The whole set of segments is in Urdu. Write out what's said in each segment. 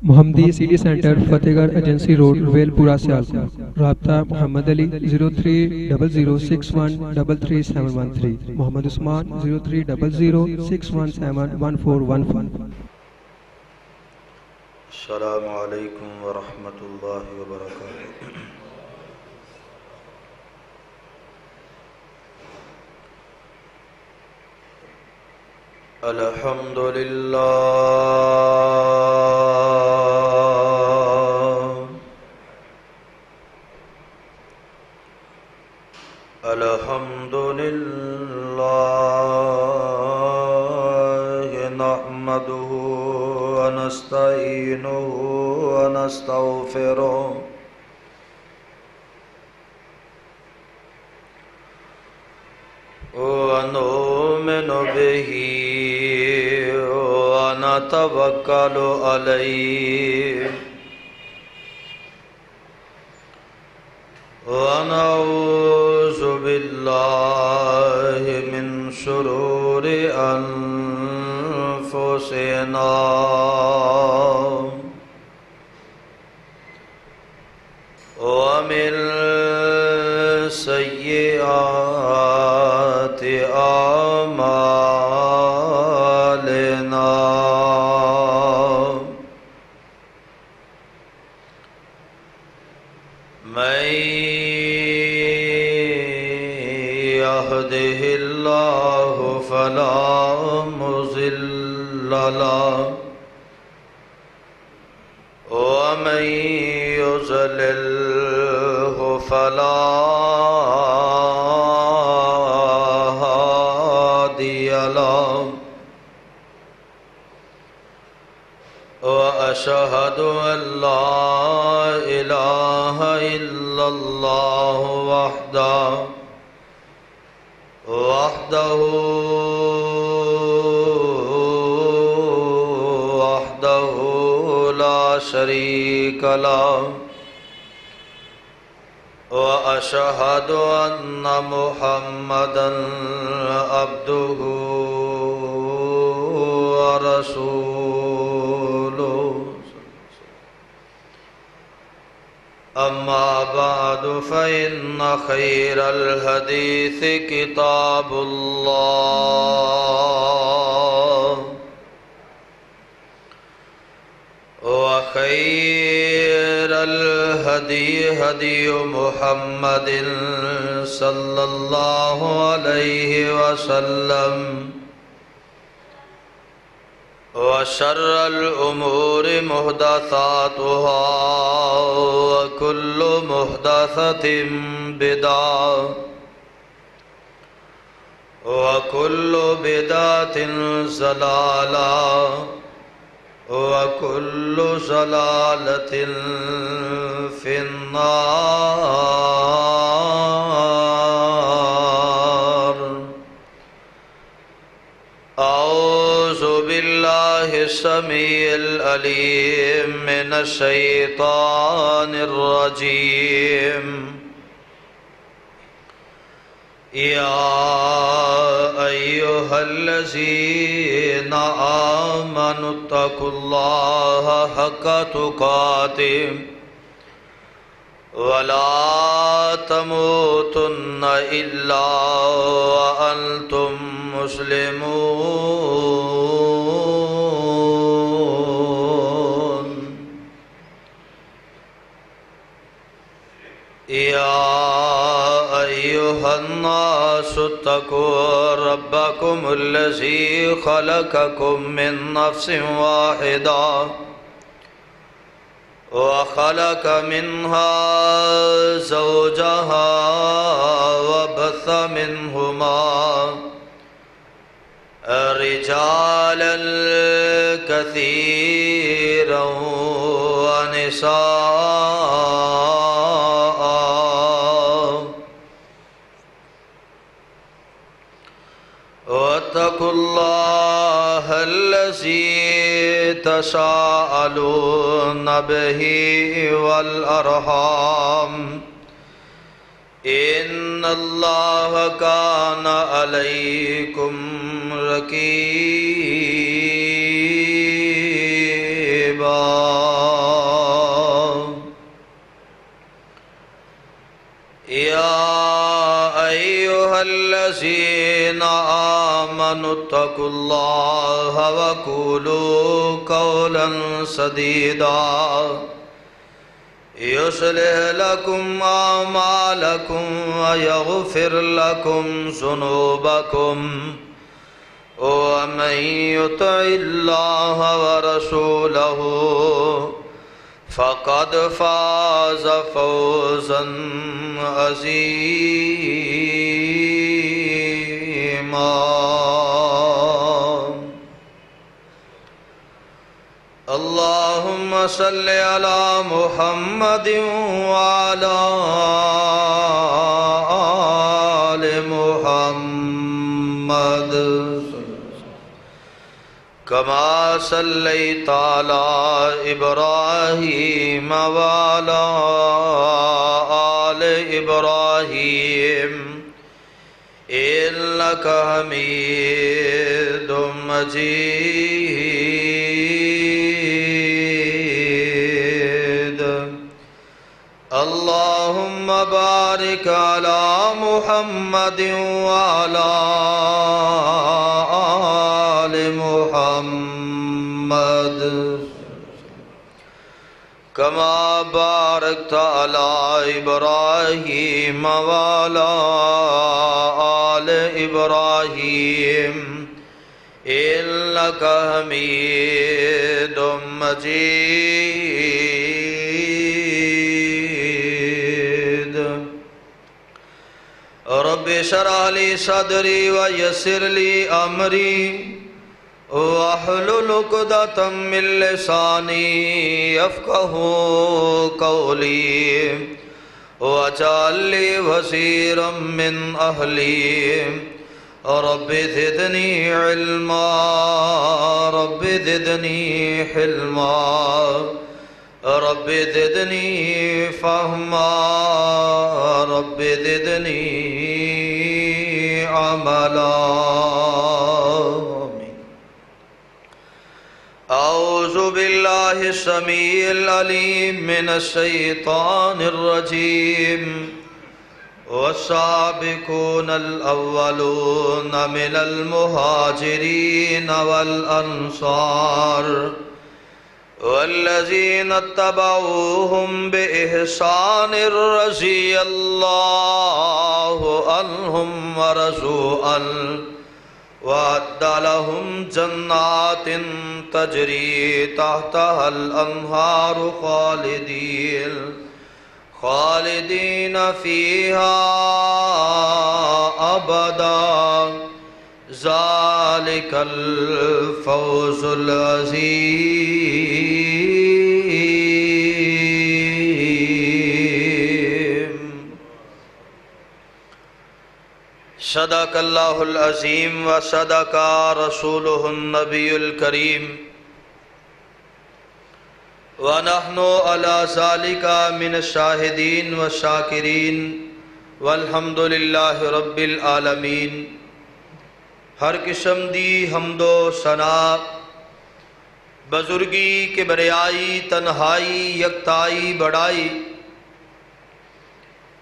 محمدی سٹی سینٹر فتح گڑھ ایجنسی روڈ ویل پورہ سیالکوٹ۔ رابطہ محمد علی 0300613373 محمد عثمان 0300617141. السلام علیکم ورحمۃ اللہ وبرکاتہ۔ الحمد للہ الحمد للہ نحمده ونستعینه ونستغفره ونؤمن به ونتوکل علیہ ونعوذ باللہ من شرور انفسنا ومن سیئات اعمالنا من يهده الله فلا مضل له ومن يضلله فلا هادي له وأشهد أن لا إله إلا الله وحده لا شريك له وأشهد أن محمدا عبده ورسوله أما بعد فإن خير الحديث كتاب الله وخير الهدي هدي محمد صلى الله عليه وسلم وشر الأمور محدثاتها وكل محدثة بدعة وكل بدعة ضلالة وكل ضلالة في النار۔ أعوذ بالله السميع العليم من الشيطان الرجيم۔ يا أيها الذين آمنوا اتقوا الله حق تقاته ولا تموتن إلا وأنتم مسلمون۔ يا أيها الناس اتقوا ربكم الذي خلقكم من نفس واحدة وخلق منها زوجها وبث منهما رجالا كثيرا ونساء، واتقوا الله الذي تساءلون به والأرحام إن الله كان عليكم رقيبا۔ يا أيها الذين آمنوا اتقوا الله وقولوا قولا سديدا يصلح لكم أعمالكم ويغفر لكم ذنوبكم ومن يطع الله ورسوله فقد فاز فوزا عظيما. اللهم صل على محمد وعلى آل محمد كما صليت على إبراهيم وعلى آل إبراهيم إنك حميد مجيد. اللهم بارك على محمد وعلى آل محمد كما باركت على إبراهيم وعلى آل إبراهيم إنك حميد مجيد. رب اشرح لي صدري ويسر لي أمري واحلل عقدة من لساني يفقهوا قولي واجعل لي وزيرا من أهلي رب زدني علما رب زدني حلما رب زدني فهما رب زدني عملا. أعوذ بالله السميع العليم من الشيطان الرجيم. والسابقون الأولون من المهاجرين والأنصار والذين اتبعوهم بإحسان رضي الله عنهم ورضوا عنه وأعد لهم جنات تجري تحتها الأنهار خالدين فيها أبدا ذلك الفوز العظيم. صدق اللہ العظیم وصدق رسولہ النبی الکریم ونحن على ذلك من الشاہدین والشاکرین والحمد للہ رب العالمین. ہر قسم دی حمد و ثنا بزرگی کبریائی تنہائی یکتائی بڑائی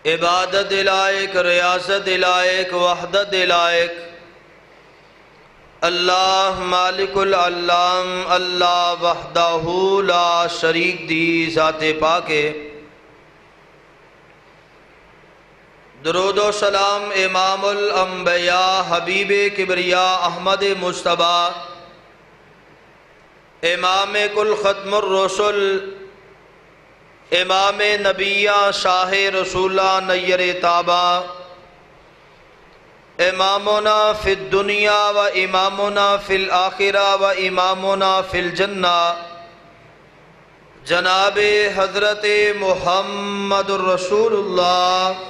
عبادت لائق ریاست لائق وحدت لائق اللہ مالک العلام اللہ وحدہ لا شریک دی ذات پاکے. درود و سلام امام الانبیاء حبیب کبریاء احمد مصطفیٰ امام کل ختم الرسل امام نبیہ شاہ رسولہ نیر تابہ امامنا فی الدنیا و امامنا فی الآخرہ و امامنا فی الجنہ جناب حضرت محمد الرسول اللہ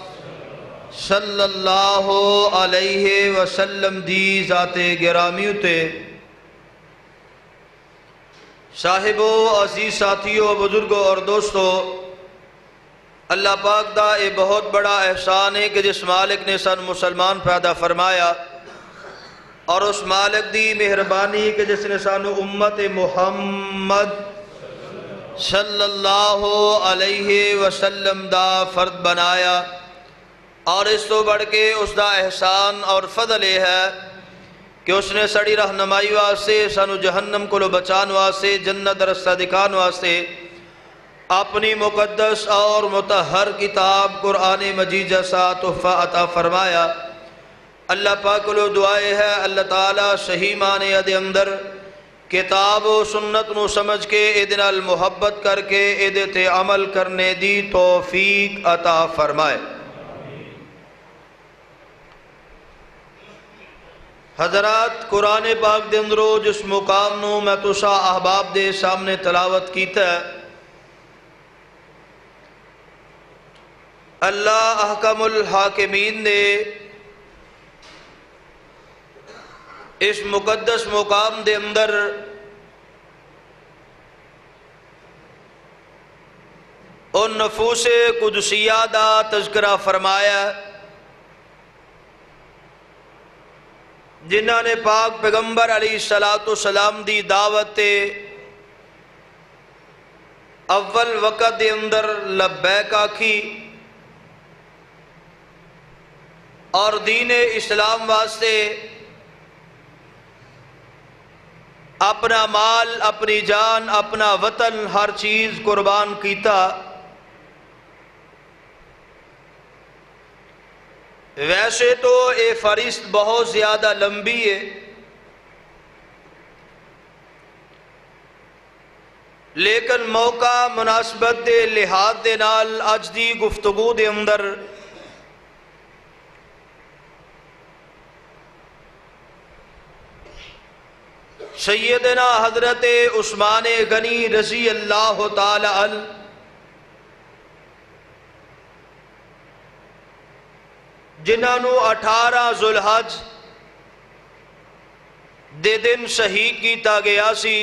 صلی اللہ علیہ وسلم دی ذات گرامی تے صاحبو عزیز ساتھیو بزرگو اور دوستو، اللہ پاک دا اے بہت بڑا احسان ہے کہ جس مالک نے سن مسلمان پیدا فرمایا اور اس مالک دی مہربانی کہ جس نے سانو امت محمد صلی اللہ علیہ وسلم دا فرد بنایا، اور اس تو بڑھ کے اس دا احسان اور فضل یہ ہے کہ اس نے سڑی رہنمائی واسطے سانو جہنم کو بچان واسطے جنت رستہ دکھان واسطے اپنی مقدس اور مطہر کتاب قرآن مجید جیسا تحفہ عطا فرمایا۔ اللہ پاک کو دعائے ہے اللہ تعالیٰ صحیح معنی دے اندر کتاب و سنت نو سمجھ کے اے نال محبت کر کے اے تے عمل کرنے دی توفیق عطا فرمائے۔ حضرات، قرآن پاک دے اندرو جس مقام نو میں تسا احباب دے سامنے تلاوت کیتا ہے، اللہ احکم الحاکمین نے اس مقدس مقام دے اندر ان نفوس قدسیہ دا تذکرہ فرمایا جنہاں نے پاک پیغمبر علیہ السلام دی دعوت اول وقت دے اندر لبیک آکھی اور دین اسلام واسطے اپنا مال، اپنی جان، اپنا وطن، ہر چیز قربان کیتا۔ ویسے تو یہ فہرست بہت زیادہ لمبی ہے، لیکن موقع مناسبت دے لحاظ دے نال اج دی گفتگو دے اندر سیدنا حضرت عثمان غنی رضی اللہ تعالی عنہ جنہاں نو 18 ذوالحج دے دن شہید کیتا گیا سی،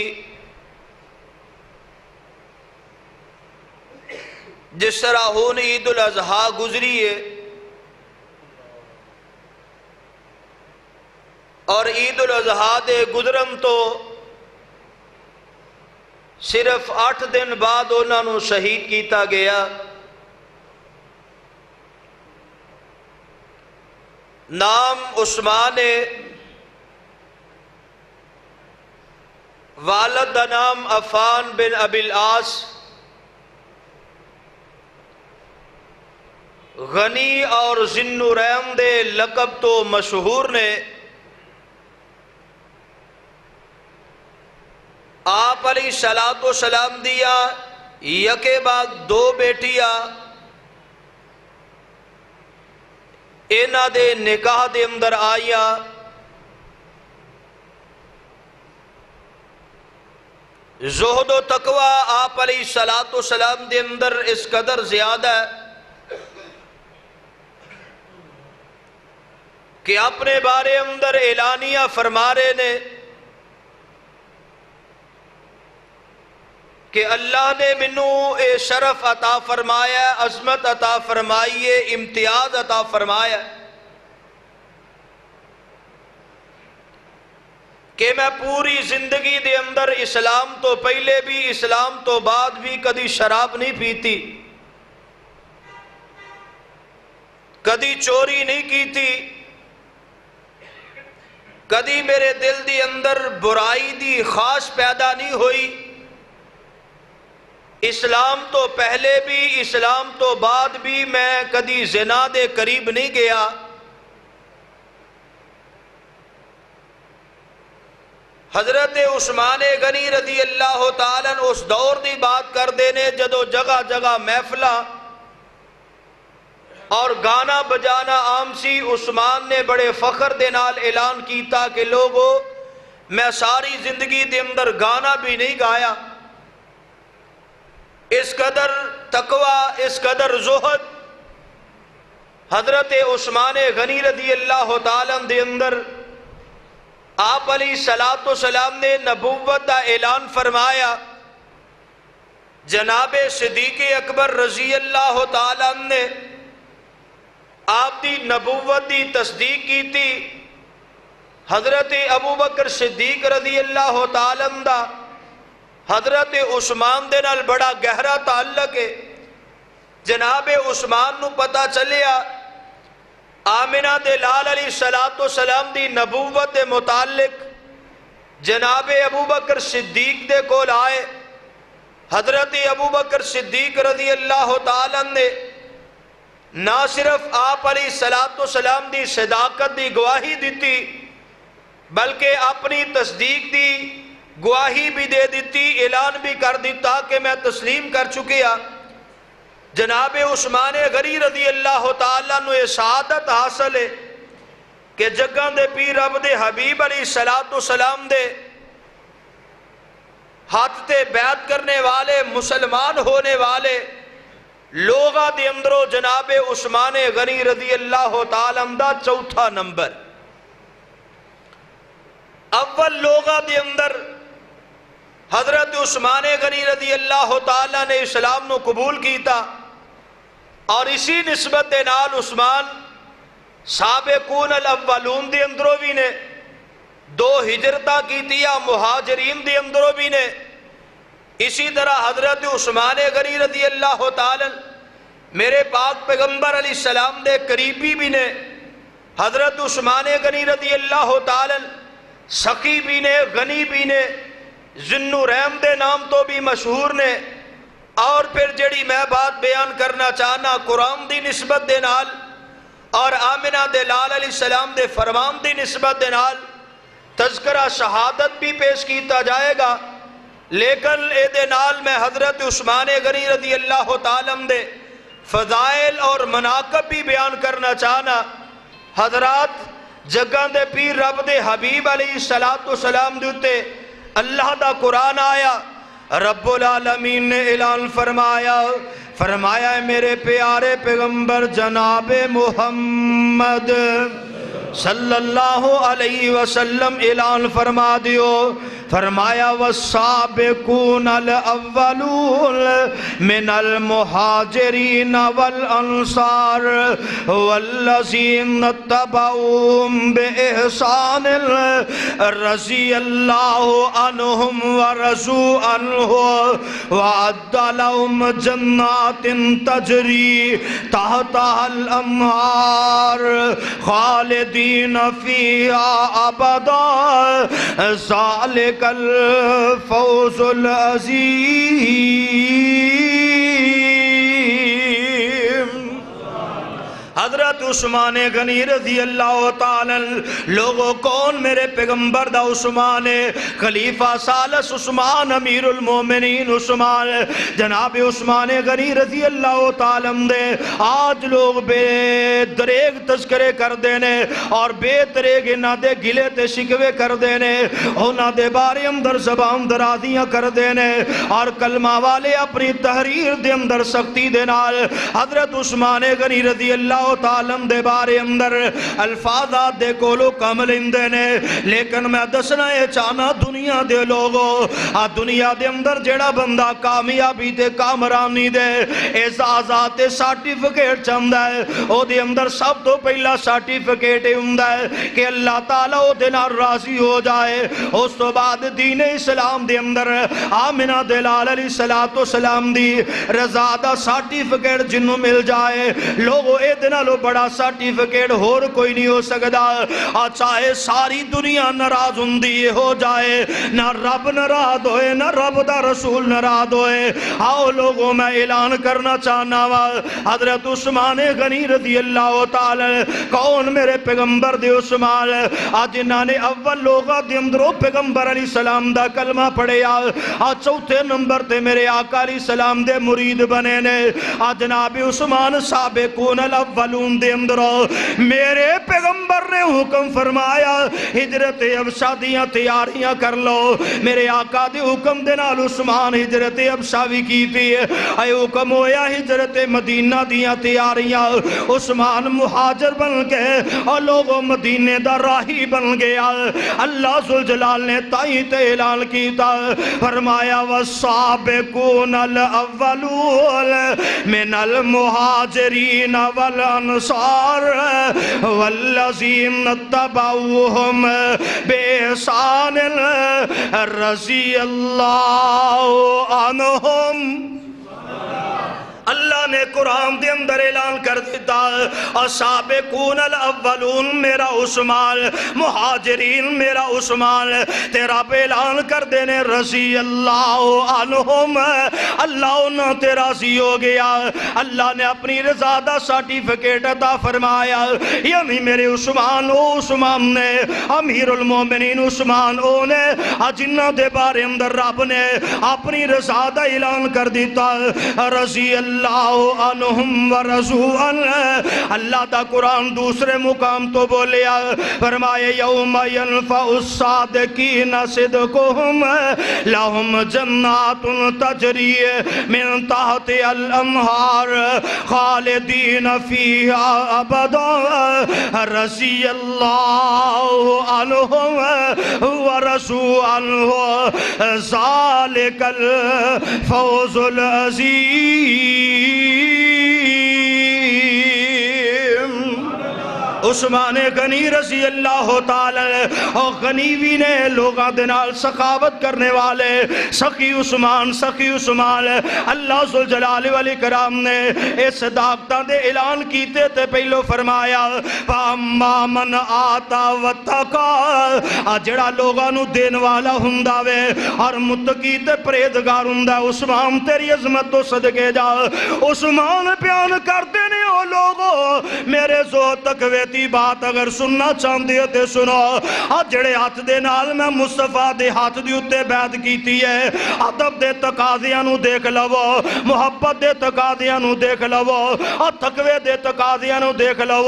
جس طرح ہون عید الاضحیٰ گزری ہے اور عید الاضحیٰ دے گزرن تو صرف 8 دن بعد انہاں نو شہید کیتا گیا۔ نام عثمان ہے، والد دا نام عفان بن ابی العاص، غنی اور ذوالنورین دے لقب تو مشہور نے۔ آپ علیہ السلام دیا یکے بعد 2 بیٹیاں، اینا دے نکاح دے اندر آیا۔ زہد و تقوی آپ علیہ السلام دے اندر اس قدر زیادہ ہے کہ اپنے بارے اندر اعلانیہ فرما رہے نے کہ اللہ نے منو اے شرف عطا فرمایا، عظمت عطا فرمائی، امتیاز عطا فرمایا کہ میں پوری زندگی دے اندر اسلام تو پہلے بھی اسلام تو بعد بھی کدی شراب نہیں پیتی، کدی چوری نہیں کی تھی، کدی میرے دل دی اندر برائی دی خواہش پیدا نہیں ہوئی۔ اسلام تو پہلے بھی اسلام تو بعد بھی میں کدی زنا دے قریب نہیں گیا۔ حضرت عثمان غنی رضی اللہ تعالیٰ اس دور دی بات کر دینے جدو جگہ جگہ محفلہ اور گانا بجانا عام سی۔ عثمان نے بڑے فخر دے نال اعلان کیتا کہ لوگو میں ساری زندگی دے اندر گانا بھی نہیں گایا۔ اس قدر تقوی، اس قدر زہد حضرت عثمان غنی رضی اللہ تعالیٰ دے اندر آپ علیہ السلام نے نبوت دا اعلان فرمایا۔ جناب صدیق اکبر رضی اللہ تعالیٰ نے آپ دی نبوت دی تصدیق کی تھی۔ حضرت ابو بکر صدیق رضی اللہ تعالیٰ دا حضرت عثمان دے نال بڑا گہرا تعلق ہے۔ جناب عثمان نو پتہ چلیا آمنہ دے لال علیہ السلام دی نبوت دے متعلق جناب ابو بکر صدیق دے کول آئے۔ حضرت ابو بکر صدیق رضی اللہ تعالیٰ نے نہ صرف آپ علیہ السلام دی صداقت دی گواہی دیتی بلکہ اپنی تصدیق دی گواہی بھی دے دیتی، اعلان بھی کر دیتا کہ میں تسلیم کر چکیا۔ جناب عثمان غنی رضی اللہ تعالیٰ نو سعادت حاصل ہے کہ جگہ دے پیر رب دے حبیب علیہ السلام دے ہاتھ تے بیعت کرنے والے مسلمان ہونے والے لوگاں دے اندروں جناب عثمان غنی رضی اللہ تعالیٰ دا چوتھا نمبر۔ اول لوگاں دے اندر حضرت عثمان غنی رضی اللہ تعالیٰ نے اسلام نو قبول کیتا، اور اسی نسبت دے نال عثمان سابقون الاولون دے اندروں بھی نے، دو ہجرتاں کیتیا مہاجرین دے اندروں بھی نے۔ اسی طرح حضرت عثمان غنی رضی اللہ تعالیٰ میرے پاک پیغمبر علیہ السلام دے قریبی بھی نے۔ حضرت عثمان غنی رضی اللہ تعالیٰ سخی بھی نے، غنی بھی نے، ذو الرحم دے نام تو بھی مشہور نے۔ اور پھر جڑی میں بات بیان کرنا چاہنا قرآن دی نسبت دے نال اور آمنہ دے لال علیہ السلام دے فرمان دی نسبت دے نال تذکرہ شہادت بھی پیش کیتا جائے گا، لیکن اے دے نال میں حضرت عثمان غنی رضی اللہ تعالیٰ دے فضائل اور مناقب بھی بیان کرنا چاہنا۔ حضرات جگہ دے پیر رب دے حبیب علیہ السلام دیتے اللہ دا قرآن آیا، رب العالمین نے اعلان فرمایا ہے میرے پیارے پیغمبر جناب محمد صلی اللہ علیہ وسلم اعلان فرما دیو، فرمایا والسابقون الاولون من المہاجرین والانصار والذین اتبعوهم بإحسان رضی اللہ عنہم ورضوا عنہ وأعد لهم جنات تجری تحتها الانہار خالدین فیہا ابدا ذالک الفوز العظیم۔ حضرت عثمان غنی رضی اللہ تعالیٰ لوگوں کون میرے پیغمبر دا عثمان خلیفہ ثالث عثمان امیر المومنین عثمان جناب عثمان غنی رضی اللہ تعالیٰ دے آج لوگ بے دریگ تذکرے کر دینے اور بے دریگ انہاں دے گلے تے شکوے کر دینے، انہاں دے بارے اندر زبان درازیاں کر دینے اور کلمہ والے اپنی تحریر دے اندر سختی دے نال حضرت عثمان غنی رضی اللہ تعالیٰ دے بارے اندر الفاظات دے کولو کامل اندے نے۔ لیکن میں دسنا یہ چاہنا دنیا دے لوگوں دنیا دے اندر جڑا بندہ کامیابی دے کامرانی دے اعزازات سارٹیفکیٹ چاہتا ہے او دے اندر سب تو پہلا سارٹیفکیٹ ہوندا ہے کہ اللہ تعالیٰ او دے نال راضی ہو جائے۔ اس تو بعد دین اسلام دے اندر آمنہ دے لال علیہ السلام دی رضا دا سارٹیفکیٹ جنوں مل جائے لوگوں اے دن لو بڑا سارٹیفکیٹ ہور کوئی نہیں ہو سکتا۔ چاہے ساری دنیا ناراض ہوندی ہو جائے، نہ رب ناراض ہوئے نہ رب دا رسول ناراض ہوئے۔ آؤ لوگوں میں اعلان کرنا چاہنا وا حضرت عثمان غنی رضی اللہ تعالی کون میرے پیغمبر دے عثمان جنہاں نے اول لوگاں دے اندروں پیغمبر علیہ السلام دا کلمہ پڑھیا، چوتھے نمبر تے میرے آقا علیہ السلام دے مرید بنے نے۔ جناب عثمان سابقون الاولون دے اندروں میرے پیغمبر نے حکم فرمایا ہجرت حبشہ دیاں تیاریاں کر لو۔ میرے آقا دے حکم دے نال عثمان ہجرت حبشہ بھی کی تھی، اے حکم ہویا ہجرت مدینہ دیاں تیاریاں، عثمان مہاجر بن گئے اور لوگوں مدینے دا راہی بن گیا۔ اللہ ذوالجلال نے تائیں تے اعلان کیتا، فرمایا والسابقون الاولون من المہاجرین والانصار الانصار والذین اتبعوہم بإحسان رضی اللہ عنہم۔ اللہ نے قرآن دے اندر اعلان کر دیتا السابقون الاولون میرا عثمان، مہاجرین میرا عثمان، تیرا پہ اعلان کر دینے رضی اللہ عنہم، اللہ انہوں تے راضی ہو گیا۔ اللہ نے اپنی رضا دا سرٹیفکیٹ عطا فرمایا، یعنی میرے عثمان او عثمان نے، امیر المومنین عثمان او نے، جنہ دے بارے اندر رب نے اپنی رضا دا اعلان کر دیتا رضی اللہ عنہم ورضوا عنہ۔ اللہ دا قرآن دوسرے مقام تو بولیا، فرمائے یوم ینفع الصادقین صدقہم لہم جنات تجری من تحت الانہار خالدین فیہا ابدا رضی اللہ عنہم ورضوا عنہ ذالک الفوز العظیم۔ عثمان غنی رضی اللہ تعالی اور غنیوی نے لوگاں دنال سخاوت کرنے والے سخی عثمان اللہ ذوالجلال والاکرام نے اس صداقتاں دے اعلان کیتے تے پہلو فرمایا فَأَمَّا مَنْ آتَا وَاتَّقَا، جڑا لوگاں نو دین والا ہوندا وے اور متقی تے پرہیزگار ہوندا، عثمان تیری عظمت تو صدقے جا۔ عثمان بیان کرتے نے او لوگو میرے زو تقوی دی بات اگر سننا چاہندے تے سنو، جڑے ہاتھ دے نال میں مصطفیٰ دے ہاتھ دی اتے بیعت کیتی ہے، ادب دے تقاضیاں نو دیکھ لو، محبت دے تقاضیاں نو دیکھ لو، اور تقوی دے تقاضیاں نو دیکھ لو۔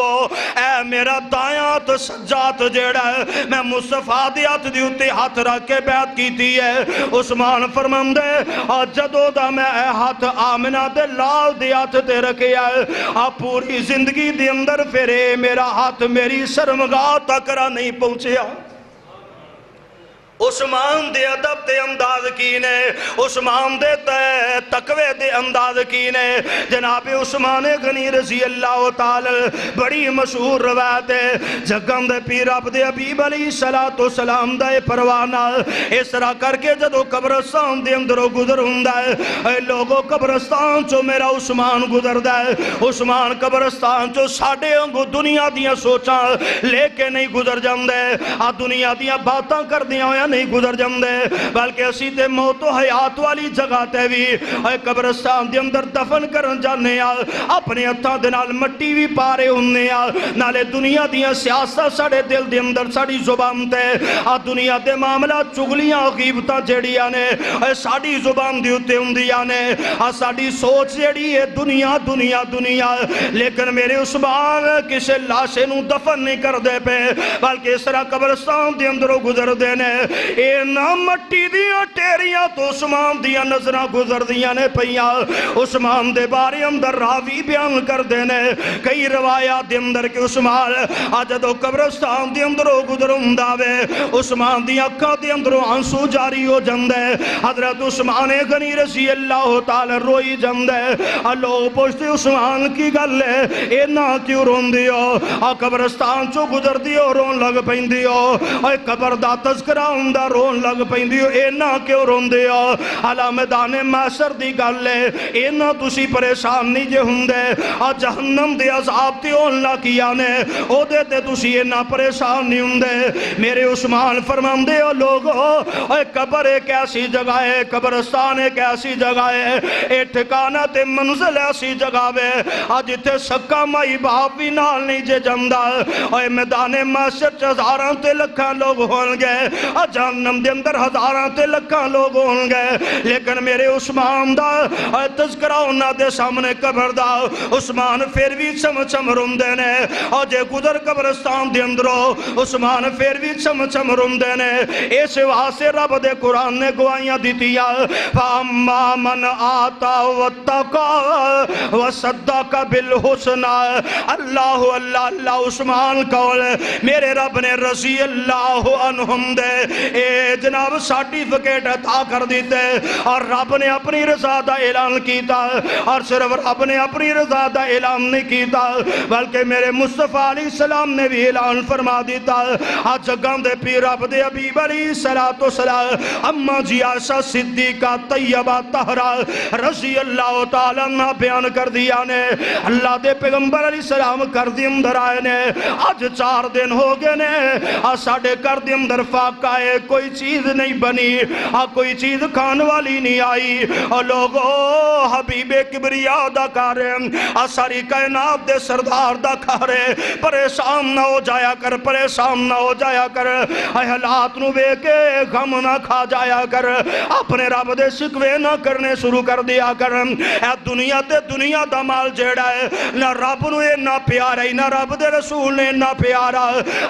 اے میرا دایاں تو سجاد جڑا ہے میں مصطفیٰ دے ہاتھ دی اتے ہاتھ رکھ کے بیعت کیتی ہے۔ عثمان فرماندے اور جدو دا میں اے ہاتھ آمنہ دے لال دے ہاتھ تے رکھیا ہے، پوری زندگی دے اندر پھرے میرا ہاتھ میری شرمگاہ تک نہیں پہنچیا۔ عثمان دے ادب دے انداز کی نے، عثمان دے تقوی دے انداز کی نے۔ جناب عثمان غنی رضی اللہ تعالی بڑی مشہور روایت ہے، جگم دے پیر عبد حبیب علیہ السلام دا پروانہ اس طرح کر کے جدو قبرستان دے اندروں گزر ہوندا ہے، اے لوگوں قبرستان چو میرا عثمان گزر دا ہے۔ عثمان قبرستان چو ساڑھے انگو دنیا دیاں سوچاں لے کے نہیں گزر جاندے، دنیا دیاں باتاں کر دیاں ہویا نہیں گزر جاندے، بلکہ اسی تے موت و حیات والی جگہ تے بھی اے قبرستان دے اندر دفن کرن جانے آ، اپنے ہتھاں دے نال مٹی بھی پارے ہونے آ، نالے دنیا دیاں سیاست ساڑے دل دے اندر ساڑی زبان تے دنیا دے معاملات چگلیاں غیبتاں جڑیاں نے ساڑی زبان دے اتے ہوندیاں نے، ساڑی سوچ جڑی ہے دنیا دنیا دنیا، لیکن میرے عثمان کسے لاشے نو دفن نہیں کر دے پہ، بلکہ اس طرح قبرستان دے اندروں گزر دینے اے نا مٹی دیاں ٹیریاں تو عثمان دیاں نظرہ گزر دیاں نے پہیاں۔ عثمان دے بارے اندر راوی بیان کر دینے کئی روایات دے اندر کہ عثمان جدو قبرستان دے اندروں گزر ہنداوے عثمان دیاں اکھاں دے اندروں آنسو جاری ہو جاندے، حضرت عثمان غنی رضی اللہ تعالی روئی جاندے، لوگ پوچھتے عثمان کی گل ہے اے نا کیوں رون دیو، قبرستان چو گزر دیو رون لگ پہن دیو، قبر دا تذکرہ ہوندا رون لگ پیندی اے نہ کیوں روندے ہو، حالا میدان محشر دی گل ہے اے نہ تسی پریشان نہیں جے ہوندے، جہنم دے عذاب تے ہون لگیا نے او دے تے تسی اے نہ پریشان نہیں ہوندے۔ میرے عثمان فرماندے ہو لوگو اے قبر ایک ایسی جگہ ہے، قبرستان ایک ایسی جگہ ہے، اے ٹھکانہ تے منزل ایسی جگہ ہے جتے سکا مائی باپ بھی نال نہیں جے جمدا، اے میدان محشر چ ہزاراں تے لکھاں لوگ ہون گے، جہنم دے اندر ہزاراں تے لکھاں لوگ ہون گے، لیکن میرے عثمان دا تذکرہ انہاں دے سامنے قبر دا عثمان پھر بھی چم روندے نے، اور جے گزر قبرستان دے اندروں عثمان پھر بھی چم روندے نے۔ اس واسطے رب دے قرآن نے گواہیاں دتیاں فَأَمَّا مَنْ آتَا وَاتَّقَا وَصَدَّقَ بِالْحُسْنَى، اللہ اللہ اللہ عثمان کول میرے رب نے رضی اللہ عنہم دے اے جناب سرٹیفکیٹ عطا کر دیتے، اور رب نے اپنی رضا دا اعلان کیتا اور صرف رب نے اپنی رضا دا اعلان نہیں کیتا بلکہ میرے مصطفیٰ علیہ السلام نے بھی اعلان فرما دیتا آج جگہ دے پیر رب دے حبیب علیہ السلام اما جی عائشہ صدیقہ طیبہ طہرہ رضی اللہ تعالیٰ عنہ بیان کر دیا نے اللہ دے پیغمبر علیہ السلام کر دی اندر آئے نے آج 4 دن ہو گئے نے ساڑھے کر دی اندر فاقہ ہے کوئی چیز نہیں بنی کوئی چیز کھان والی نہیں آئی اور لوگو حبیب کبریاء دا کارے ساری کائنات دے سردار دا کارے پریشان نہ ہو جایا کر پریشان نہ ہو جایا کر اے حالات نو بے کے غم نہ کھا جایا کر اپنے رب دے شکوے نہ کرنے شروع کر دیا کر اے دنیا تے دنیا دا مال جیڑا ہے نہ رب نو اے نہ پیارا نہ رب دے رسول نے نہ پیارا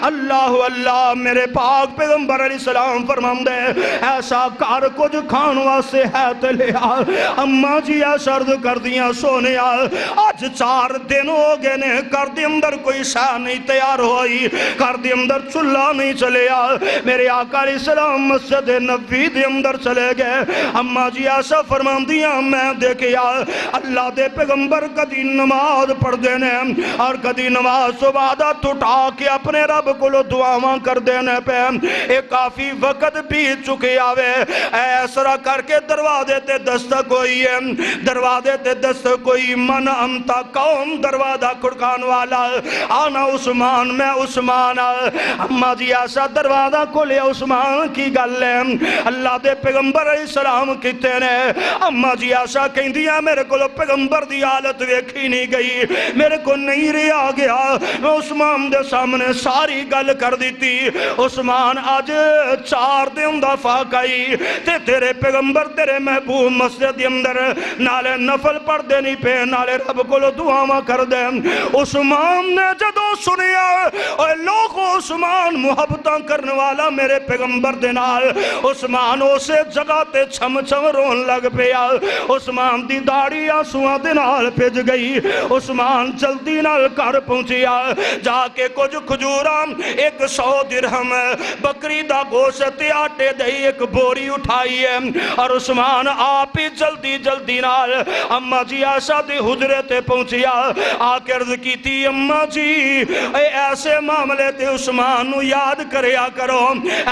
اللہ اللہ میرے پاک پیغمبر علیہ السلام فرمان دے ایسا کار کچھ کھان واسے ہے تے لیا اما جی شرد کر دیا سونے آج 4 دن ہو گئے نے کر دی اندر کوئی شاہ نہیں تیار ہوئی کر دی اندر چلا نہیں چلے میرے آقا علیہ السلام مسجد نبی دے اندر چلے گئے اما جی ایسا فرمان دیا میں دیکھیا اللہ دے پیغمبر کدی نماز پڑھ دینے اور کدی نماز صبح ٹوٹا کے اپنے رب کو لو دعاواں کر دینے پہ ایک کافی وقت بیت چکے آوے ایسرا کر کے دروازے تے دستک ہوئی ہے دروازے تے دستک ہوئی من امتا قوم دروازہ کھڑکان والا آنا عثمان میں عثمان اما جی ایسا دروازہ کو لے عثمان کی گل ہے اللہ دے پیغمبر علیہ السلام کتے نے اما جی ایسا کہیں دیا میرے کو پیغمبر دی حالت ویکھی نہیں گئی میرے کو نہیں رہا گیا میں عثمان دے سامنے ساری گل کر دیتی عثمان آج 4 دن دا فاقائی تے تیرے پیغمبر تیرے محبوب مسجد دے اندر نالے نفل پڑھ دینی پہ نالے رب کو دعاواں کر دے عثمان نے جدو سنیا اور لوگوں عثمان محبتاں کرنے والا میرے پیغمبر دے نال عثمان اسے جگہ تے چھم چھم رون لگ پیا عثمان دی داڑی آنسواں دے نال پج گئی عثمان جلدی نال گھر پہنچیا جا کے کچھ کھجورام 100 درہم بکری دا گوشت آٹے دے ایک بوری اٹھائی ہے اور عثمان آپ ہی جلدی جلدی نال اما جی عائشہ دی حجرے تے پہنچیا آکے عرض کی تھی اما جی ایسے معاملے تے عثمان نو یاد کریا کرو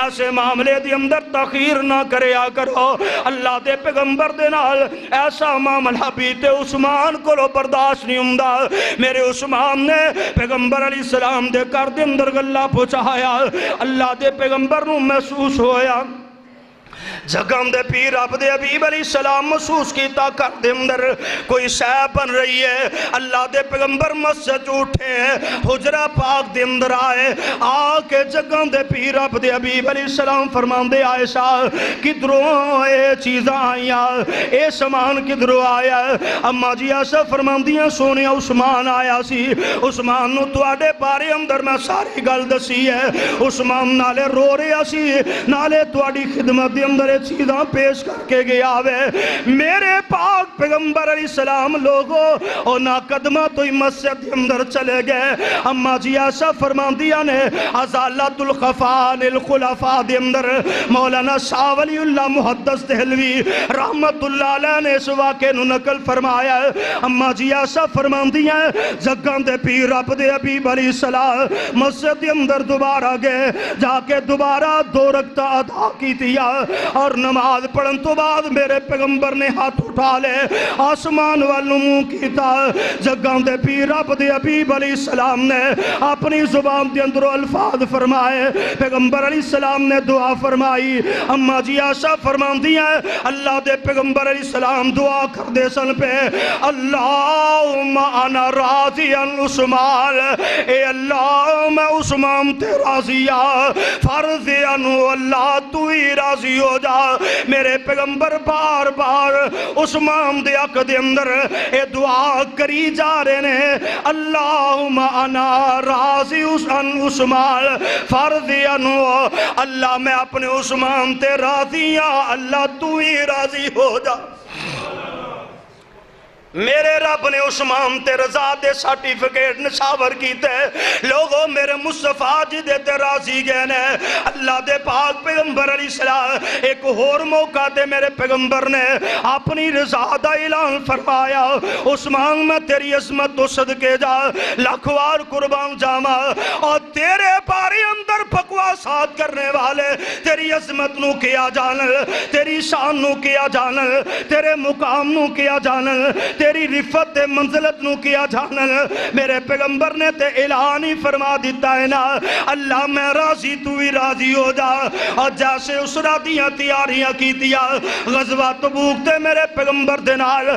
ایسے معاملے دی اندر تخیر نہ کریا کرو اللہ دے پیغمبر دے نال ایسا معاملہ بھی تے عثمان کو لو برداشت نہیں ہوندا میرے عثمان نے پیغمبر علیہ السلام دے کر دے اندر گلہ پہنچایا اللہ دے پیغمبر نو محسوس ہویا جگہ دے پیر رب دے حبیب علیہ السلام محسوس کیتا کر دے اندر کوئی شے بن رہی ہے اللہ دے پیغمبر مسجد اٹھے حجرہ پاک دے اندر آئے آکے جگہ دے پیر رب دے حبیب علیہ السلام فرمان دے عائشہ کدھروں اے چیزاں آئیاں اے سامان کدھروں آیا اما جی عائشہ فرمان دیا سونے عثمان آیا سی عثمان نو تواڈے بارے اندر میں ساری گل دسی ہے عثمان نالے رو رہا سی نالے تواڈی خدمت دے اندر چیزاں پیش کر کے گیا ہوئے میرے پاک پیغمبر علیہ السلام لوگوں اور نا قدمہ تو ہی مسجد اندر چلے گئے اما جی عائشہ فرمان دیا نے ازالت الخفان الخلفاء دے اندر مولانا شاہ ولی اللہ محدث دہلوی رحمت اللہ علیہ نے اس واقعے نو نقل فرمایا اما جی عائشہ فرمان دیا جگہ دے پیر رب دے حبیب علیہ السلام مسجد اندر دوبارہ گئے جا کے دوبارہ 2 رکعت ادا کی دیا اور نماز پڑھن تو بعد میرے پیغمبر نے ہاتھ اٹھا لے آسمان والوں منہ کیتا جگہ دے پیر رب دے حبیب علیہ السلام نے اپنی زبان دے اندر الفاظ فرمائے پیغمبر علیہ السلام نے دعا فرمائی اما جی عائشہ فرمان دیا اللہ دے پیغمبر علیہ السلام دعا کر دے سن پہ اللہم انا راضی ان عثمان اے اللہ میں عثمان تے راضیہ فرض انو اللہ تو ہی راضی ہو جا میرے پیغمبر بار بار عثمان دے حق دے اندر اے دعا کری جا رہے ہیں اللہم انا راضی ان عثمان فرض انو اللہ میں اپنے عثمان تے راضی ہوں اللہ تو ہی راضی ہو جا میرے رب نے عثمان تے رضا دے سرٹیفکیٹ نشاور کیتے لوگوں میرے مصطفیٰ جی دے تے راضی گئے نے اللہ دے پاک پیغمبر علیہ السلام ایک اور موقع تے میرے پیغمبر نے اپنی رضا دا اعلان فرمایا عثمان میں تیری عظمت تو صدقے جا لاکھوار قربان جاما اور تیرے پاری اندر بکواسات کرنے والے تیری عظمت نو کیا جانن تیری شان نو کیا جانن تیرے مقام نو کیا جانن تیری رفت تے منزلت نو کیا جانن میرے پیغمبر نے تے اعلان ہی فرما دیتا ہے نا اللہ میں راضی تو بھی راضی ہو جا اور جیسے اس راتیاں تیاریاں کی دیا غزوہ تبوک تے میرے پیغمبر دے نال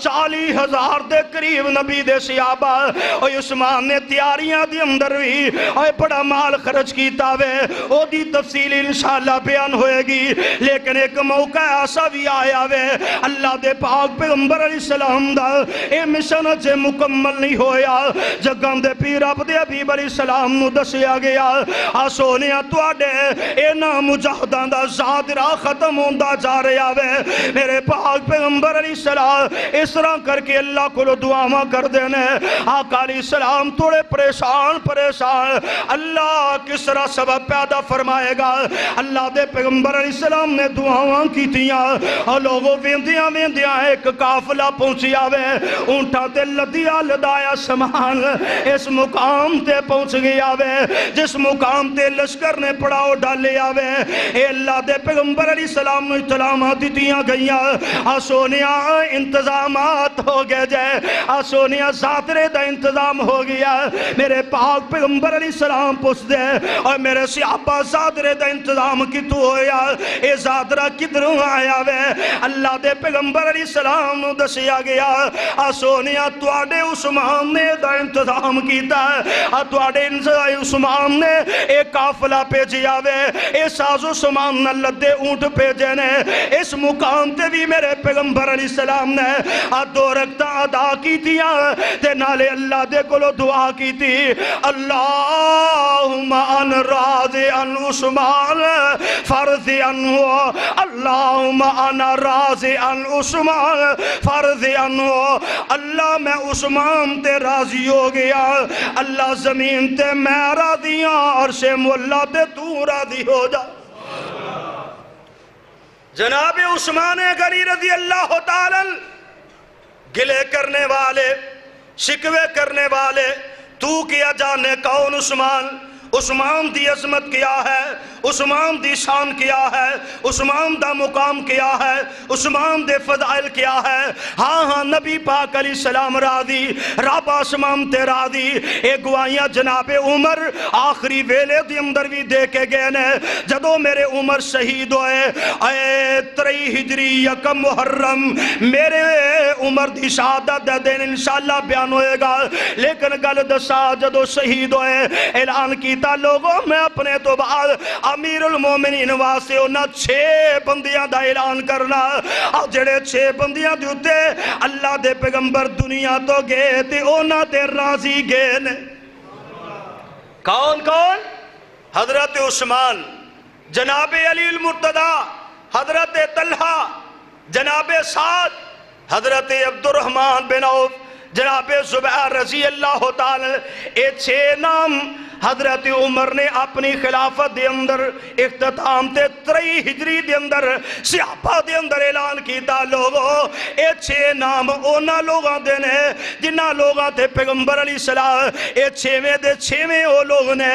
40,000 دے قریب نبی دے صحابہ اور عثمان نے تیاریاں دی اندر بھی اور بڑا مال خرچ کیتا وے او دی تفصیل انشاءاللہ بیان ہوئے گی لیکن ایک موقع ایسا بھی آیا وے اللہ دے پاک پیغمبر علیہ السلام دا اے مشن جے مکمل نہیں ہویا جگہ دے پیر اب دے حبیب علیہ السلام نو دسیا گیا سونیا تواڈے اے نام مجاہداں دا زادرا ختم ہوندا جا رہا وے میرے پاک پیغمبر علیہ السلام اس طرح کر کے اللہ کو دعاواں کر دینے آقا علیہ السلام تھوڑے پریشان اللہ کس طرح سبب پیدا فرمائے گا اللہ دے پیغمبر علیہ السلام نے دعاواں کی تیاں اور لوگوں ویندیاں ایک قافلہ پہنچی آوے اونٹا تے لدیا لدایا سامان اس مقام تے پہنچ گیا آوے جس مقام تے لشکر نے پڑاؤ ڈالے آوے اے اللہ دے پیغمبر علیہ السلام نے اطلاعات دیتیاں گئیاں سونیا انتظامات ہو گئے جائے سونیا زادرے دا انتظام ہو گیا میرے پاک پیغمبر علیہ السلام پوچھ دے اور میرے صحابہ زادرے دا انتظام کی تو ہویا اے زادرہ کدھروں آیا وے اللہ دے پیغمبر علیہ السلام نو دسیا گیا سونیا تواڈے عثمان نے دا انتظام کیتا تواڈے عثمان نے ایک قافلہ بھیجیا وے اے ساز و سامان نہ لدے اونٹ بھیجے نے اس مقام تے بھی میرے پیغمبر علیہ السلام نے 2 رکعتاں ادا کی تیاں تے نالے اللہ دے کولو دعا کی تھی اللہم ان راضی ان عثمان فرض انہو اللہم ان راضی ان عثمان فرض انہو اللہ میں عثمان تے راضی ہو گیا اللہ زمین تے میں راضی ہوں عرش مولا تے تو راضی ہو جا جناب عثمان غنی رضی اللہ تعالی گلے کرنے والے شکوے کرنے والے تو کیا جانے کون عثمان دی عظمت کیا ہے عثمان دی شان کیا ہے عثمان دا مقام کیا ہے عثمان دے فضائل کیا ہے ہاں نبی پاک علیہ السلام راضی رب آسمان تے راضی اے گوائیاں جناب عمر آخری ویلے دی اندر بھی دے کے گئے نے جدو میرے عمر شہید ہوئے اے 3 ہجری 1 محرم میرے عمر دی شہادت دے دین انشاءاللہ بیان ہوئے گا لیکن گل دسا جدو شہید ہوئے اعلان کیتا لوگوں میں اپنے تو بعد امیر المومنین واسے انہاں 6 بندیاں دا اعلان کرنا اور جڑے 6 بندیاں دیتے اللہ دے پیغمبر دنیا تو گئے تے انہاں تے راضی گئے نے کون حضرت عثمان جناب علی المرتضی حضرت طلحہ جناب سعد حضرت عبد الرحمن بن عوف جناب زبیر رضی اللہ تعالی اے 6 نام حضرت عمر نے اپنی خلافت دے اندر اختتام تے 3 ہجری دے اندر صحابہ دے اندر اعلان کیتا لوگوں اے 6 نام اونا لوگاں دے نے جنہ لوگاں تے پیغمبر علیہ السلام اے 6ویں دے 6ویں او لوگ نے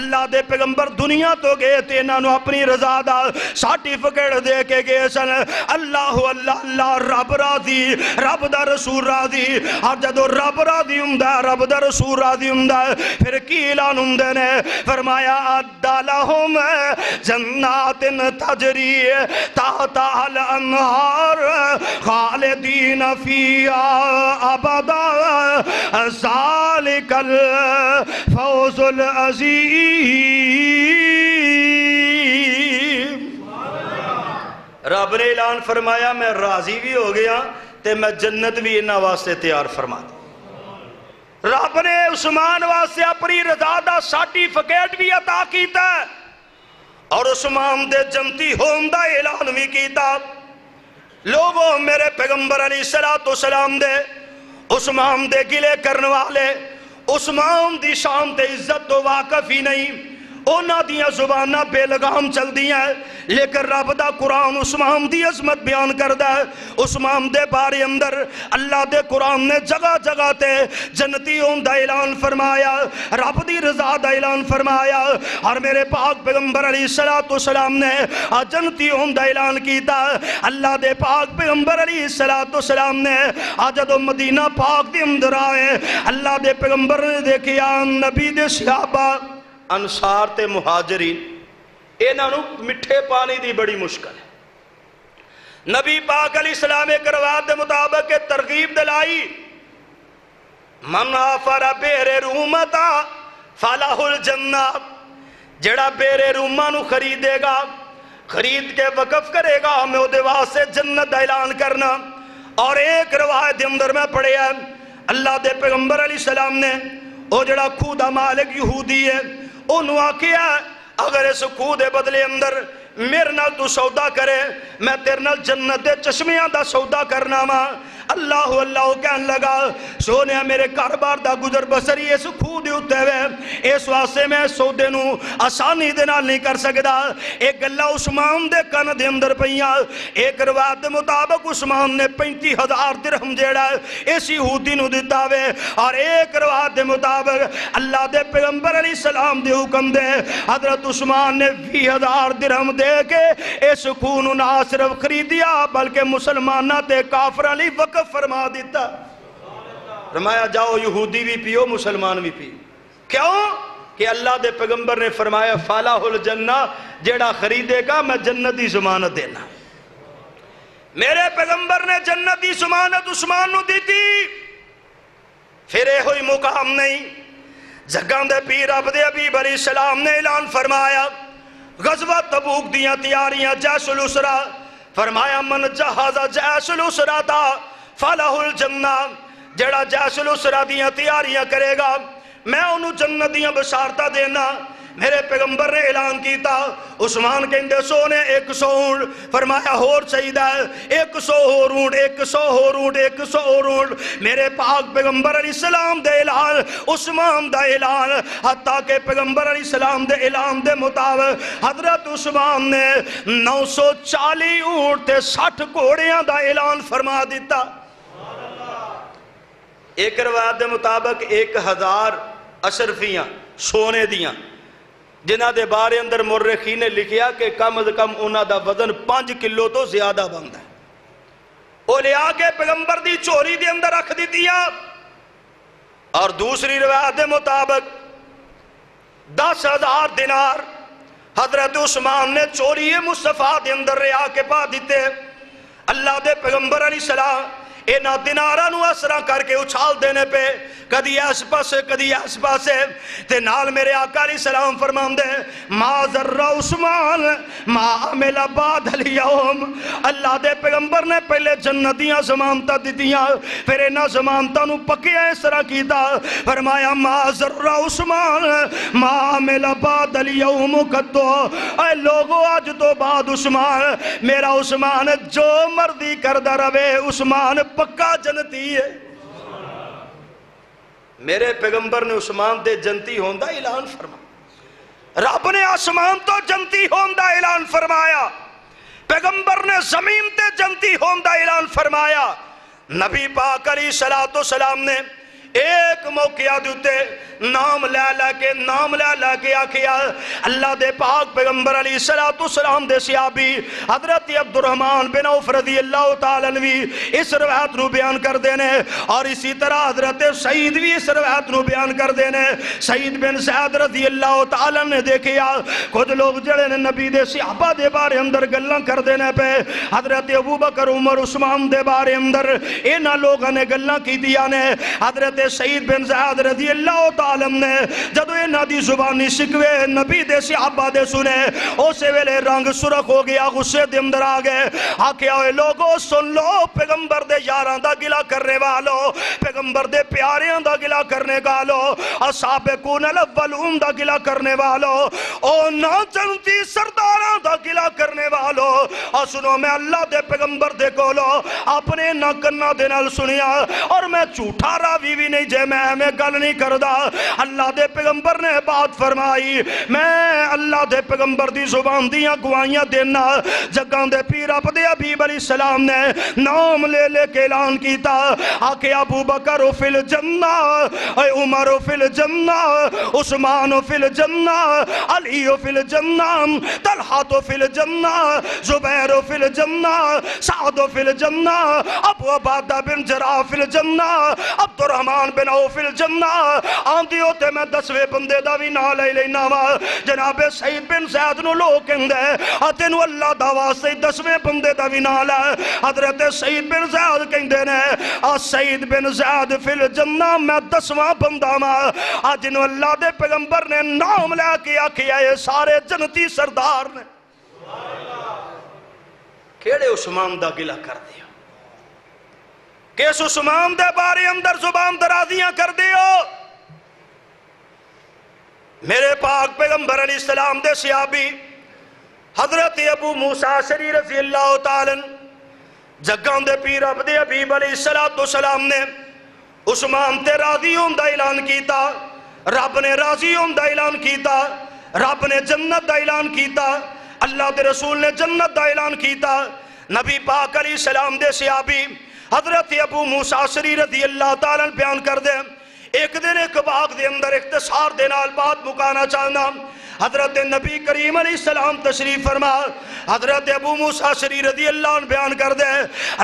اللہ دے پیغمبر دنیا تو گئے تے انہاں نو اپنی رضا دا سرٹیفکیٹ دے کے گئے سن اللہ اللہ اللہ رب راضی رب دا رسول راضی اور جدو رب راضی ہوندا رب دا رسول راضی ہوندا پھر کی اعلان نے فرمایا ادا لہم جنات تجری تحت الانہار خالدین فیہا ابدا ذالک الفوز العظیم رب نے اعلان فرمایا میں راضی بھی ہو گیا تے میں جنت بھی انہاں واسطے تیار فرما دی رب نے عثمان واسطے اپنی رضا دا سرٹیفکیٹ بھی عطا کیتا اور عثمان دے جنتی ہون دا اعلان بھی کیتا لوگوں میرے پیغمبر علیہ السلام دے عثمان دے گلے کرنے والے عثمان دی شان تے عزت تو واقف ہی نہیں، اونا دیاں زبانہ بے لگام چل دیاں لیکن رب دا قرآن عثمان دی عظمت بیان کردہ ہے۔ عثمان دے بارے اندر اللہ دے قرآن نے جگہ جگہ تے جنتیوں دا اعلان فرمایا، رب دی رضا دا اعلان فرمایا، اور میرے پاک پیغمبر علیہ السلام نے جنتیوں دا اعلان کیتا۔ اللہ دے پاک پیغمبر علیہ السلام نے جدو مدینہ پاک دے اندر آئے، اللہ دے پیغمبر نے دیکھیا نبی دے صحابہ انصار تے مہاجرین انہاں نوں مٹھے پانی دی بڑی مشکل ہے۔ نبی پاک علیہ السلام ایک روایت دے مطابق ترغیب دلائی، من آفر بیر رومتا فلاح الجنہ، جڑا بیر رومہ نو خریدے گا، خرید کے وقف کرے گا، میں او دے واسطے جنت دا اعلان کرنا۔ اور ایک روایت دے اندر میں پڑھے ہیں اللہ دے پیغمبر علیہ السلام نے او جڑا کھو دا مالک یہودی ہے انہوں آکیا اگر اس کھو دے بدلے اندر میرے نال تو سودا کرے میں تیرے نال جنت دے چشمیاں دا سودا کرنا ماں۔ اللہ اللہ کہن لگا سونے میرے کاروبار دا گزر بسری اس کھو دے اتے ہوئے اس واسطے میں سودے نو آسانی دے نال نہیں کر سکدا۔ ایک اللہ عثمان دے کان دے اندر پئیاں، ایک روایت دے مطابق عثمان نے 35,000 درہم جیڑا اس یہودی نو دیتا ہوئے، اور ایک روایت دے مطابق اللہ دے پیغمبر علیہ السلام دے حکم دے حضرت عثمان نے 20,000 درہم دے کے اس کھو نو نہ صرف خریدیا بلکہ مسلمانہ تے کافراں لئی وقف فرما دیتا۔ فرمایا جاؤ یہودی بھی پیو مسلمان بھی پیو۔ کیوں؟ کہ اللہ دے پیغمبر نے فرمایا فلاح الجنہ، جیڑا خریدے گا میں جنتی ضمانت دینا۔ میرے پیغمبر نے جنتی ضمانت عثمان نو دی تھی۔ پھر یہ ہوئی مقام نہیں، جگہ دے پیر عبد حبیب علیہ السلام نے اعلان فرمایا غزوہ تبوک دیاں تیاریاں جیش الاسرہ، فرمایا من جہاز جیش الاسرہ تھا فلاح الجنہ، جڑا جیش الاسرہ دیاں تیاریاں کرے گا میں انہوں جنت دیاں بشارتہ دینا۔ میرے پیغمبر نے اعلان کیتا عثمان کہندے سونے 100 اونٹ، فرمایا ہور چاہیدہ 100 ہور اونٹ، 100 ہور اونٹ، 100 ہور اونٹ۔ میرے پاک پیغمبر علیہ السلام دے اعلان، عثمان دا اعلان، حتیٰ کہ پیغمبر علیہ السلام دے اعلان دے مطابق حضرت عثمان نے 940 اونٹ تے 60 گھوڑیاں دا اعلان فرما دیتا۔ ایک روایت دے مطابق 1000 اشرفیاں سونے دیاں، جنہ دے بارے اندر مورخین نے لکھیا کہ کم از کم انہاں دا وزن 5 کلو تو زیادہ بنتا ہے۔ وہ لیا کے پیغمبر دی چوری دے اندر رکھ دی دیا۔ اور دوسری روایت دے مطابق 10,000 دینار حضرت عثمان نے چوری مصطفیٰ دے اندر ریا کے پا دیتے۔ اللہ دے پیغمبر علیہ السلام اینا دیناراں نو اسرا کر کے اچھال دینے پہ کدی اس پاسے کدی اس پاسے تے نال میرے آقا علیہ السلام فرمان دے ما ذر عثمان ما عمل بعد اليوم۔ اللہ دے پیغمبر نے پہلے جنتیاں ضمانتاں دتیاں پھر انہاں ضمانتاں نو پکیا اس طرح کیتا، فرمایا ما ذر عثمان ما عمل بعد اليوم قدو، اے لوگو آج تو بعد عثمان میرا عثمان جو مرضی کردہ روے عثمان پکا جنتی ہے۔ میرے پیغمبر نے عثمان دے جنتی ہوندہ اعلان فرمایا، رب نے آسمان تو جنتی ہوندہ اعلان فرمایا، پیغمبر نے زمین تے جنتی ہوندہ اعلان فرمایا۔ نبی پاک علیہ السلام نے ایک موقعہ دیتے نام لے کے آکھیا اللہ دے پاک پیغمبر علیہ السلام دے صحابی حضرت عبد الرحمن بن عوف رضی اللہ تعالیٰ عنہ اس روایت نو بیان کر دینے، اور اسی طرح حضرت سعید بھی اس روایت نو بیان کر دینے۔ سعید بن سعید رضی اللہ تعالیٰ نے دیکھیا کچھ لوگ جڑے نے نبی دے صحابہ دے بارے اندر گلاں کر دینے پہ حضرت ابو بکر عمر عثمان دے بارے اندر اینا لوگاں نے گلاں کی دیا نے۔ حضرت سعید بن زید رضی اللہ تعالی نے جدو انہاں دی زبانی شکوے نبی دے صحابہ دے سنے اسے ویلے رنگ سرخ ہو گیا، غصے دے اندر آ گئے، آکھیا اوے لوگو سن لو، پیغمبر دے یاراں دا گلہ کرنے والو، پیغمبر دے پیاریاں دا گلہ کرنے والو، السابقون الاولون دا گلہ کرنے والو، او نا جنتی سرداراں دا گلہ کرنے والو، اور سنو میں اللہ دے پیغمبر دے کولو اپنے نا کنا دے نال سنیا، اور میں جھوٹا راوی بھی نہیں جے میں گل نہیں کردا، اللہ دے پیغمبر نے بات فرمائی، میں اللہ دے پیغمبر دی زبان دیاں گوائیاں دینا، جگاں دے پیر عبد حبیب علیہ السلام نے نام لے لے کے اعلان کیتا، آکے ابو بکر فی الجنہ، عمر فی الجنہ، عثمان فی الجنہ، علی فی الجنہ، طلحہ فی الجنہ، زبیر فی الجنہ، سعد فی الجنہ، ابو عبادہ بن جراح فی الجنہ، عبد الرحمن بن عوف فی الجنہ، آندھی ہوتے میں 10ویں بندے دا بھی نہ لے لینا وا، جناب سعید بن زید نو لوگ کہندے اتنو اللہ دا واسطے 10ویں بندے دا بھی نہ لے، حضرت سعید بن زید کہندے نے سعید بن زید فی الجنہ میں 10واں بندہ ماں، جنو اللہ دے پیغمبر نے نام لے کے آکھیا یہ سارے جنتی سردار نے، کیڑے عثمان دا گلہ کر دیا، کیس عثمان دے بارے اندر زبان درازیاں کر دیو، میرے پاک پیغمبر علیہ السلام دے صحابی حضرت ابو موسیٰ اشعری رضی اللہ تعالیٰ جگان دے پیر عبد حبیب علیہ السلام نے عثمان تے راضی ہوندہ اعلان کیتا، رب نے راضی ہوندہ اعلان کیتا، رب نے جنت دا اعلان کیتا، اللہ دے رسول نے جنت دا اعلان کیتا، نبی پاک علیہ السلام دے صحابی حضرت ابو موسیٰ اشعری رضی اللہ تعالیٰ بیان کر دے، ایک دن ایک باغ دے اندر اختصار دے نال بات مکانا چاہنا، حضرت نبی کریم علیہ السلام تشریف فرما، حضرت ابو موسیٰ اشعری رضی اللہ عنہ بیان کر دے،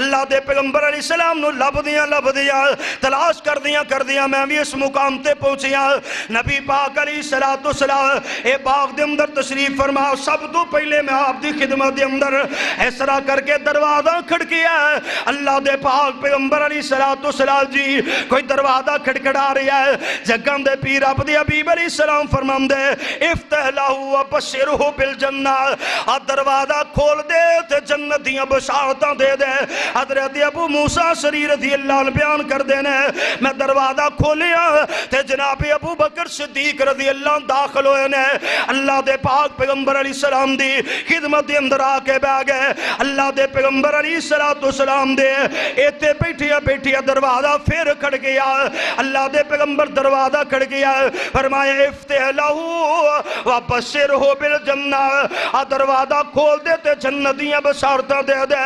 اللہ دے پیغمبر علیہ السلام نو لب دیا تلاش کر دیا میں بھی اس مقام تے پہنچیا، نبی پاک علیہ السلام اے باغ دے اندر تشریف فرما، سب تو پہلے میں آپ دی خدمت دے اندر اس طرح کر کے دروازہ کھڑکیا ہے، اللہ دے پاک پیغمبر علیہ السلام جی کوئی دروازہ کھڑکڑا رہا ہے، جگن دے پیر عبد حبیب علیہ السلام فرمان دے افتح لہو وبشرہ بالجنہ، دروازہ کھول دے تے جنت دیاں بشارتاں دے دے، حضرت ابو موسیٰ اشعری رضی اللہ عنہ بیان کر دینے، میں دروازہ کھولیا تے جناب ابو بکر صدیق رضی اللہ عنہ داخل ہوئے نے، اللہ دے پاک پیغمبر علیہ السلام دی خدمت دے اندر آکے بہ گئے، اللہ دے پیغمبر علیہ السلام دے ایتے بیٹھیا دروازہ پھر کھڑ گیا، اللہ دے پیغمبر دروازہ کھڑ گیا، فرمایا افتح لہو وبشرہ بالجنہ، دروازہ کھول دیتے جنتیاں بشارتاں دے دے،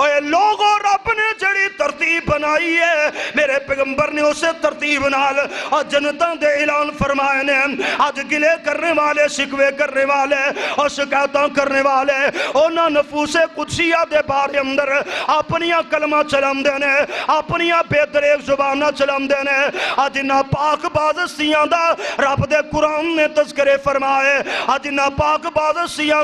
اے لوگوں رب نے جڑی ترتیب بنائی ہے میرے پیغمبر نے اسے ترتیب نال اور جنتاں دے اعلان فرمائے نے، آج گلے کرنے والے شکوے کرنے والے اور شکایتاں کرنے والے اونا نفوس قدسیہ دے بارے اندر اپنیاں کلمہ چلام دینے، اپنیاں بہتریک زبانہ چلام دینے، آج نا پاک بازستیاں دا رب دے قرآن نے تذکرے فرمائے، آج نا پاک بازستیاں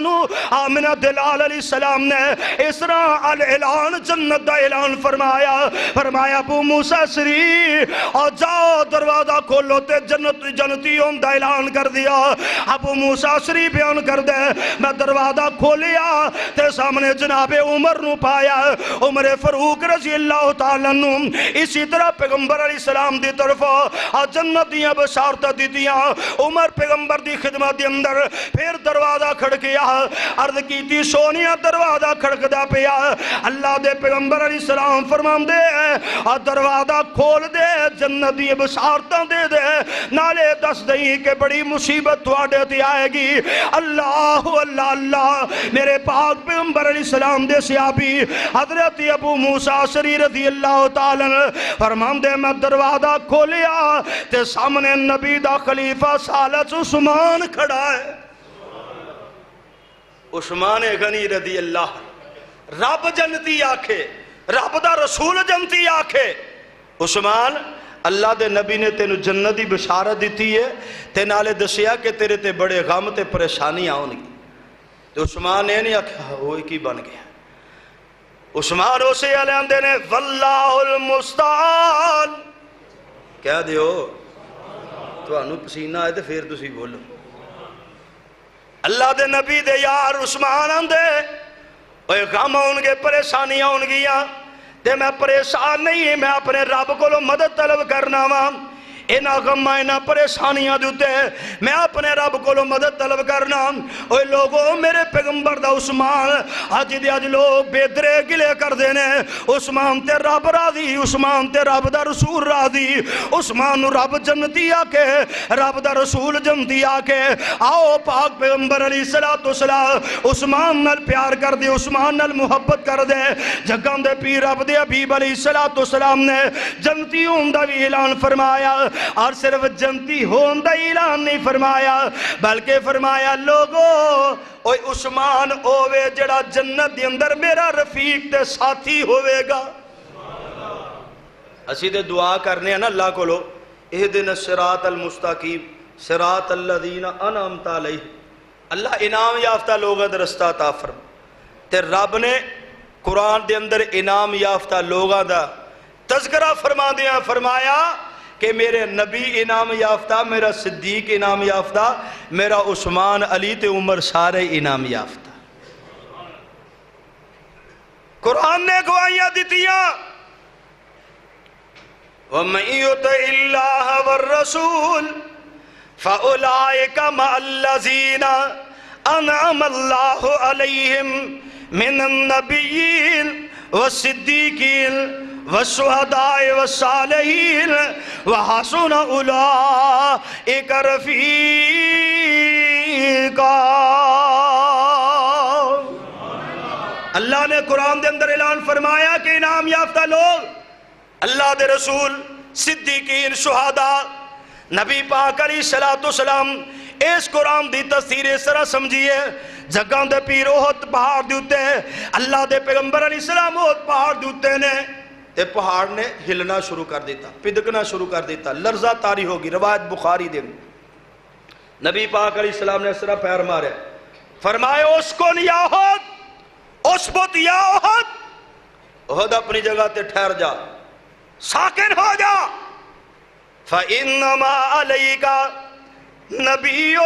آمنہ دلال علیہ السلام نے اسراء اعلان جنت دا اعلان فرمایا ابو موسیٰ اشعری اور جاؤ دروازہ کھولو تے جنتیوں دا اعلان کر دیا، ابو موسیٰ اشعری بیان کر دے میں دروازہ کھولیا تے سامنے جناب عمر نو پایا، عمر فاروق رضی اللہ تعالیٰ نو، اسی طرح پیغمبر علیہ السلام دی طرف جنت دیاں بشارتہ دی دیا، عمر پیغمبر دی خدمت دی اندر پھر دروازہ کھڑکیا، عرض کی تھی سونیا دروازہ کھڑکدا پیا، اللہ دے پیغمبر علیہ السلام فرمان دے دروازہ کھول دے جنت دی بشارتاں دے دے، نالے دس دیں کہ بڑی مصیبت تواڈے تے آئے گی، اللہ اللہ اللہ، میرے پاک پیغمبر علیہ السلام دے صحابی حضرت ابو موسیٰ اشعری رضی اللہ تعالیٰ فرمان دے میں دروازہ کھولیا تے سامنے نبی دا خلیفہ ثالث عثمان کھڑا ہے، عثمان غنی رضی اللہ، رب جنتی آکھے، رب دا رسول جنتی آکھے، عثمان اللہ دے نبی نے تینو جنتی بشارت دیتی ہے، تے نالے دسیا کہ تیرے تے بڑے غم تے پریشانی آؤں گی، تو عثمان نے نہیں آکھا ہوئی کی بن گیا، عثمان اسے علیہ نے واللہ المستعان، کہہ دیو تانوں پسینہ آئے تو پھر تسی بولو اللہ دے نبی دے یار عثمان آندے اوے غم آن گے پریشانیاں آن گیاں تے میں پریشان نہیں میں اپنے رب کو مدد طلب کرنا وا اینا غم اینا پریشانیاں دوتے میں اپنے رب کو مدد طلب کرنا اوے لوگوں میرے پیغمبر دا عثمان آج دی آج لوگ بیدرے گلے کر دینے عثمان تے رب راضی عثمان تے رب دا رسول راضی عثمان رب جنتی آکے رب دا رسول جنتی آکے آؤ پاک پیغمبر علیہ السلام عثمان نال پیار کر دے عثمان نال محبت کر دے جگان دے پیر رب دے حبیب علیہ السلام نے جنتی ہوندہ بھی اعلان فرمایا اور صرف جنتی ہوندہ اعلان نہیں فرمایا بلکہ فرمایا لوگو اوے عثمان اوے جڑا جنت دی اندر میرا رفیق تے ساتھی ہوئے گا اسی دے دعا کرنے ہیں نا اللہ کو لو اہدنا الصراط المستقیم صراط الذین انعمت علیہم اللہ انعام یافتہ لوگوں دا رستہ عطا فرما تے رب نے قرآن دے اندر انعام یافتہ لوگوں دا تذکرہ فرما دیا فرمایا کہ میرے نبی انعام یافتہ میرا صدیق انعام یافتہ میرا عثمان علی تے عمر سارے انعام یافتہ قرآن نے گواہیاں دیتیاں وَمَن يُطِعِ اللَّهَ وَالرَّسُولَ فَأُولَئِكَ مَعَ الَّذِينَ أَنْعَمَ اللَّهُ عَلَيْهِمْ مِنَ النَّبِيِّينَ وَالصِّدِّيقِينَ والشہداء والصالحین وحسن اولئک رفیقا اللہ نے قرآن دے اندر اعلان فرمایا کہ انعام یافتہ لوگ اللہ دے رسول صدیقین شہداء نبی پاک علیہ السلام اس قرآن دی تفسیر اس طرح سمجھیے جگہ دے پیر احد پہاڑ دیتے اللہ دے پیغمبر علیہ السلام احد پہاڑ دیتے نے تے پہاڑ نے ہلنا شروع کر دیتا پدکنا شروع کر دیتا لرزہ تاری ہوگی روایت بخاری دے نبی پاک علیہ السلام نے اس طرح پیر مارے فرمائے اسکن یا احد اسبت یا احد احد اپنی جگہ تے ٹھہر جا ساکن ہو جا فَإِنَّمَا عَلَيْكَ نَبِيٌّ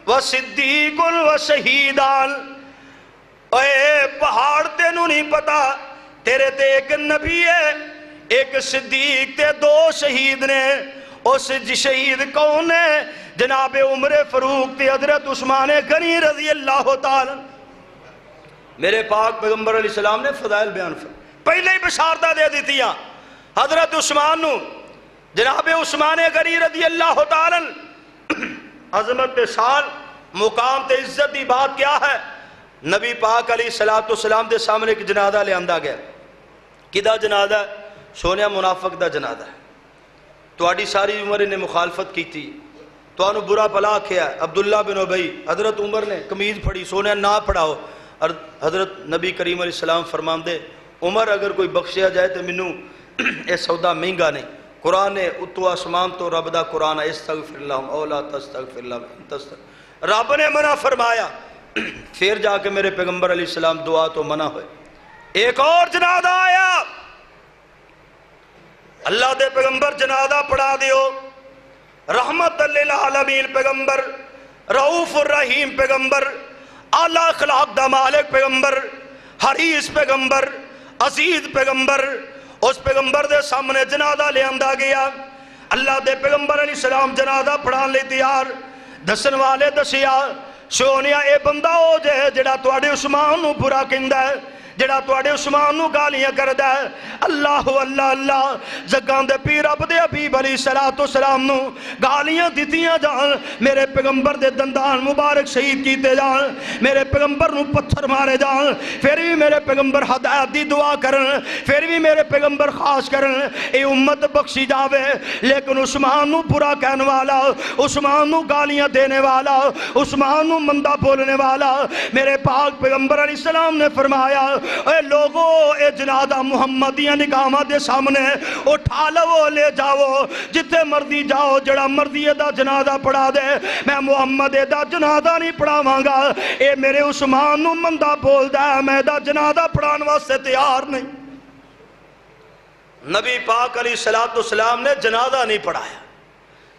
وَصِدِّيقٌ وَشَهِيدٌ اے پہاڑ تینوں نہیں پتا تیرے تے ایک نبی ہے ایک صدیق تے دو شہید نے اس شہید کون ہے جناب عمر فاروق تے حضرت عثمان غنی رضی اللہ تعالی میرے پاک پیغمبر علیہ السلام نے فضائل بیان پہلے ہی بشارتہ دے دیتی ہیں حضرت عثمان نو جناب عثمان غنی رضی اللہ تعالی عظمت شان مقام تے عزت دی بات کیا ہے نبی پاک علیہ السلام دے سامنے ایک جنازہ لے آندہ گیا کدہ جنازہ سونیا منافق دا جنازہ تو آڑی ساری عمر نے مخالفت کی تھی تو آنو برا پلا کیا عبداللہ بن عبی حضرت عمر نے قمیض پھڑی سونیا نہ پڑھاؤ اور حضرت نبی کریم علیہ السلام فرمان دے عمر اگر کوئی بخشیا جائے تو منو اے سودا مہنگا نہیں قرآن نے اتو آسمان تو رب دا قرآن استغفر اللہ اولا تستغفر اللہ رب نے منع فرمایا پھر جا کے میرے پیغمبر علیہ السلام دعا تو منع ہوئے ایک اور جنازہ آیا اللہ دے پیغمبر جنازہ پڑھا دیو رحمت للعالمین پیغمبر رؤوف الرحیم پیغمبر اعلیٰ اخلاق دا مالک پیغمبر حریص پیغمبر عزیز پیغمبر اس پیغمبر دے سامنے جنازہ لے آندہ گیا اللہ دے پیغمبر علیہ السلام جنازہ پڑھان لے تیار دسن والے دسیا سونیا اے بندہ ہو جائے جڑا توڑے عثمان نو برا کندہ ہے جڑا توڑے عثمان نو گالیاں کردہ ہے اللہ اللہ اللہ جگان دے پیر رب دے حبیب علیہ السلام نو گالیاں دیتیاں جان میرے پیغمبر دے دندان مبارک شہید کیتے جان میرے پیغمبر نو پتھر مارے جان پھر بھی میرے پیغمبر ہدایت دی دعا کرن پھر بھی میرے پیغمبر خاص کرن اے امت بخشی جاوے لیکن عثمان نو برا کہنے والا عثمان نو گالیاں دینے والا عثمان نو مندہ بولنے والا میرے پاک پیغمبر علیہ السلام نے فرمایا اے لوگو اے جنازہ محمدیہ نگامہ دے سامنے اٹھا لو لے جاؤ جتے مردی جاؤ جڑا مردی دا جنازہ پڑھا دے میں محمد دا جنازہ نہیں پڑھا مانگا اے میرے عثمان نو مندہ بول دا میں دا جنازہ پڑھان واسے تیار نہیں نبی پاک علیہ السلام نے جنازہ نہیں پڑھایا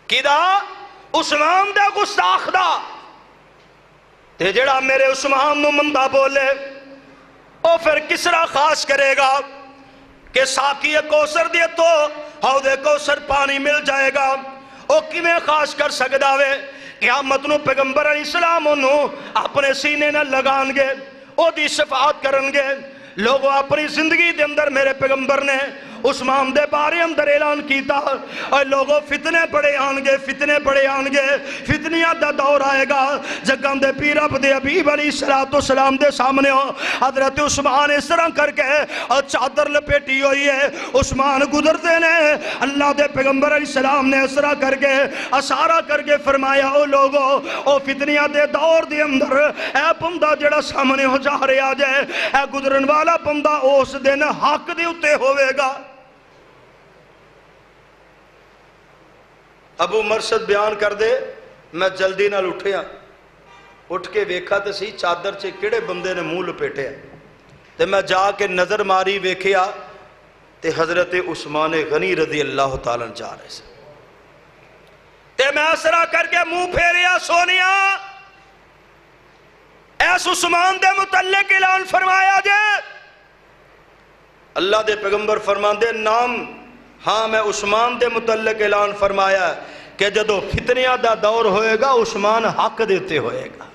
کدا عثمان دے گستاخ دا تے جڑا میرے عثمان نو مندہ بولے او پھر کس طرح خاص کرے گا کہ ساقی کوثر دیے تو حوض کوثر پانی مل جائے گا او کیویں خاص کر سکدا وے قیامت نو پیغمبر علیہ السلام انہوں اپنے سینے نہ لگان گے او دی شفاعت کرن گے لوگوں اپنی زندگی دے اندر میرے پیغمبر نے عثمان دے بارے اندر اعلان کیتا اور لوگوں فتنے بڑے آنگے فتنیاں دا دور آئے گا جگان دے پیر اب دے حبیب علیہ السلام دے سامنے ہو حضرت عثمان اس طرح کر کے اور چادر لپیٹی ہوئی ہے عثمان گزرتے نے اللہ دے پیغمبر علیہ السلام نے اس طرح کر کے اشارہ کر کے فرمایا او لوگوں او فتنیاں دے دور دے اندر اے بندہ جڑا سامنے ہو جا رہے آ جائے اے گزرن والا بندہ اس دن حق دے اتے ہوئے گا ابو مرشد بیان کر دے میں جلدی نال اٹھیا اٹھ کے ویکھا تے سی چادر چے کیڑے بندے نے منہ لپیٹے تے میں جا کے نظر ماری ویکھیا تے حضرت عثمان غنی رضی اللہ تعالیٰ جا رہے سے تے میں اسرا کر کے منہ پھیریا سونیا ایس عثمان دے متعلق اعلان فرمایا جائے اللہ دے پیغمبر فرمان دے نام ہاں میں عثمان دے متعلق اعلان فرمایا کہ جدو فتنیاں دا دور ہوئے گا عثمان حق دیتے ہوئے گا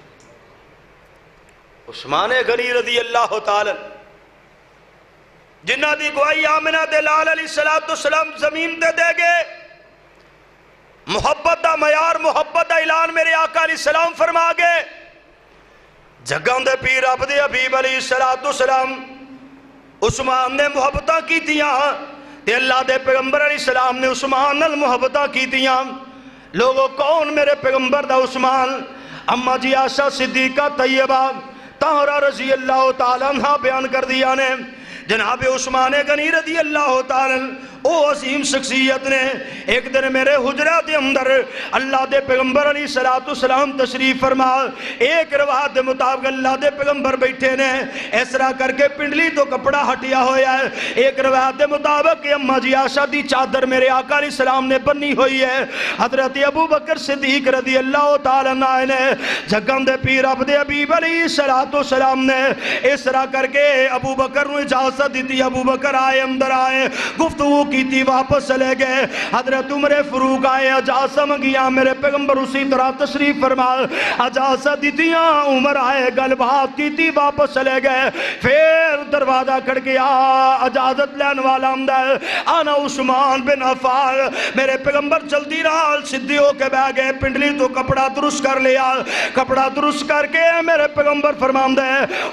عثمان غنی رضی اللہ تعالی جنہ دی گواہی آمنہ دلال علیہ السلام زمین دے گے محبت دا معیار محبت دا اعلان میرے آقا علیہ السلام فرما گے جگان دے پیر عبد حبیب علیہ السلام عثمان نے محبتہ کی تیاں تے اللہ دے پیغمبر علیہ السلام نے عثمان نال محبتہ کی تیاں لوگوں کون میرے پیغمبر دا عثمان اما جی عائشہ صدیقہ طیبہ طاہرہ رضی اللہ تعالیٰ عنہ بیان کر دیا نے جناب عثمان غنی رضی اللہ تعالیٰ او عظیم شخصیت نے ایک دن میرے حجرہ دے اندر اللہ دے پیغمبر علیہ السلام تشریف فرما ایک روایت دے مطابق اللہ دے پیغمبر بیٹھے نے اس طرح کر کے پنڈلی تو کپڑا ہٹیا ہویا ہے ایک روایت دے مطابق کہ اماں جی عائشہ دی چادر میرے آقا علیہ السلام نے بنی ہوئی ہے حضرت ابو بکر صدیق رضی اللہ تعالیٰ عنہ نے جگن دے پیر عبد حبیب علیہ السلام نے اس طرح کر کے ابو بکر نو اجازت دیتی ابو بکر آئے اندر آئے گفتگو کی تھی واپس چلے گئے حضرت عمر فروغ آئے اجازت مانگیا میرے پیغمبر اسی طرح تشریف فرما اجازت دیتیاں عمر آئے گل بات کی تھی واپس چلے گئے پھر دروازہ کھڑ گیا اجازت لین والا اندر آنا عثمان بن عفان میرے پیغمبر جلدی رال سدھی ہو کے بہ گئے پنڈلی تو کپڑا درست کر لیا کپڑا درست کر کے میرے پیغمبر فرمان دے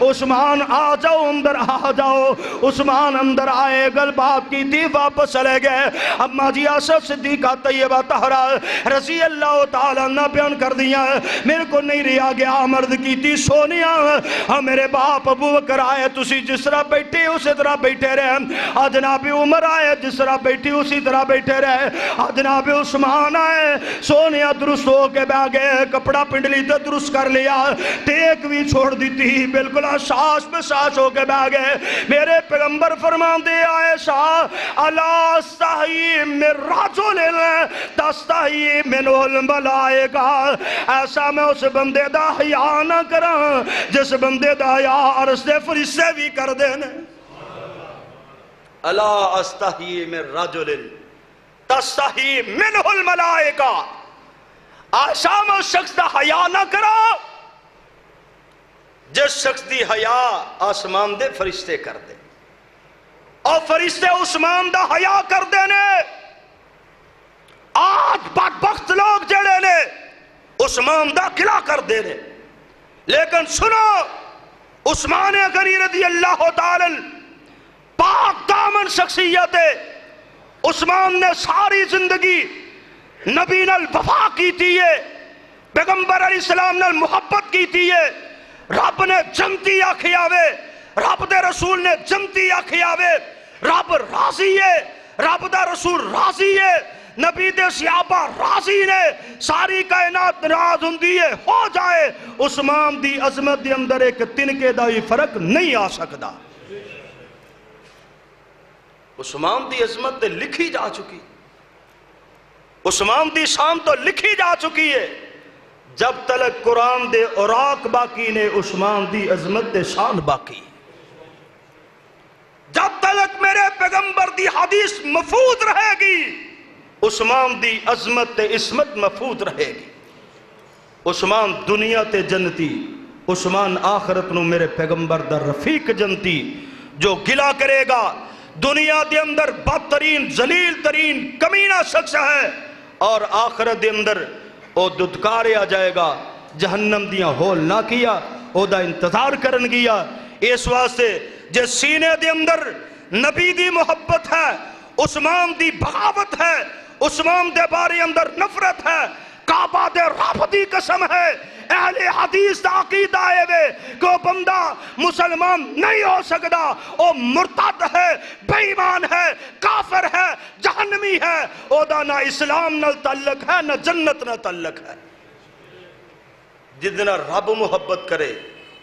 عثمان آ جاؤ اندر آ جاؤ عثمان اندر آئے گل بات کی تھی واپس چلے گئے اما جی عائشہ صدیقہ طیبہ طاہرہ رضی اللہ تعالیٰ نے بیان کر دیا میرے کو نہیں رہا گیا مرد کی تھی سونیا میرے باپ ابو بکر آئے تسی جس طرح بیٹھے اسی طرح بیٹھے رہے جناب عمر آئے جس طرح بیٹھے اسی طرح بیٹھے رہے جناب عثمان آئے سونیا درست ہو کے بہ گئے کپڑا پنڈلی تے درست کر لیا ٹیک بھی چھوڑ دیتی بالکل ساس پہ ساس ہو کے بہ گئے میرے پیغمبر فرمان دے عائشہ اللہ استحی من رجل تستحی منہ الملائکہ ایسا میں اس بندے دا حیاء نہ کراں جس بندے دا حیاء عرش دے فرشتے بھی کر دینے اللہ استحی من رجل تستحی منہ الملائکہ ایسا میں اس شخص دا حیاء نہ کراں جس شخص دی حیاء آسمان دے فرشتے کر دے اور فرشتے عثمان دا حیاء کر دینے آج بدبخت لوگ جڑے نے عثمان دا قلعہ کر دینے لیکن سنو عثمان غنی رضی اللہ تعالی پاک دامن شخصیت ہے عثمان نے ساری زندگی نبی نال وفا کی تھی ہے پیغمبر علیہ السلام نال محبت کی تھی ہے رب نے جنتی آکھیاوے رب دے رسول نے جنتی آکھیاوے رب راضی ہے رب دا رسول راضی ہے نبی دے صحابہ راضی نے ساری کائنات راز ہوندی ہے ہو جائے عثمان دی عظمت دے اندر ایک تنکے دا ہی فرق نہیں آ سکدا عثمان دی عظمت تے لکھی جا چکی، عثمان دی شان تو لکھی جا چکی ہے، جب تلک قرآن دے اوراق باقی نے عثمان دی عظمت تے شان باقی، جب تلک میرے پیغمبر دی حدیث محفوظ رہے گی عثمان دی عظمت تے عصمت محفوظ رہے گی۔ عثمان دنیا تے جنتی، عثمان آخرت نو میرے پیغمبر دا رفیق جنتی، جو گلا کرے گا دنیا دے اندر بدترین ذلیل ترین کمینہ شخص ہے، اور آخرت دے اندر او ددکارے آ جائے گا، جہنم دیاں ہول نہ کیا او دا انتظار کرن گیا۔ اس واسطے جے سینے دے اندر نبی دی محبت ہے، عثمان دی بغاوت ہے، عثمان دے بارے اندر نفرت ہے، کعبہ دے رب دی قسم ہے، اہل حدیث دا عقیدہ ہے وے کہ وہ بندہ مسلمان نہیں ہو سکتا، وہ مرتد ہے، بے ایمان ہے، کافر ہے، جہنمی ہے، او دا نہ اسلام نہ تعلق ہے نہ جنت نہ تعلق ہے۔ جدنا رب محبت کرے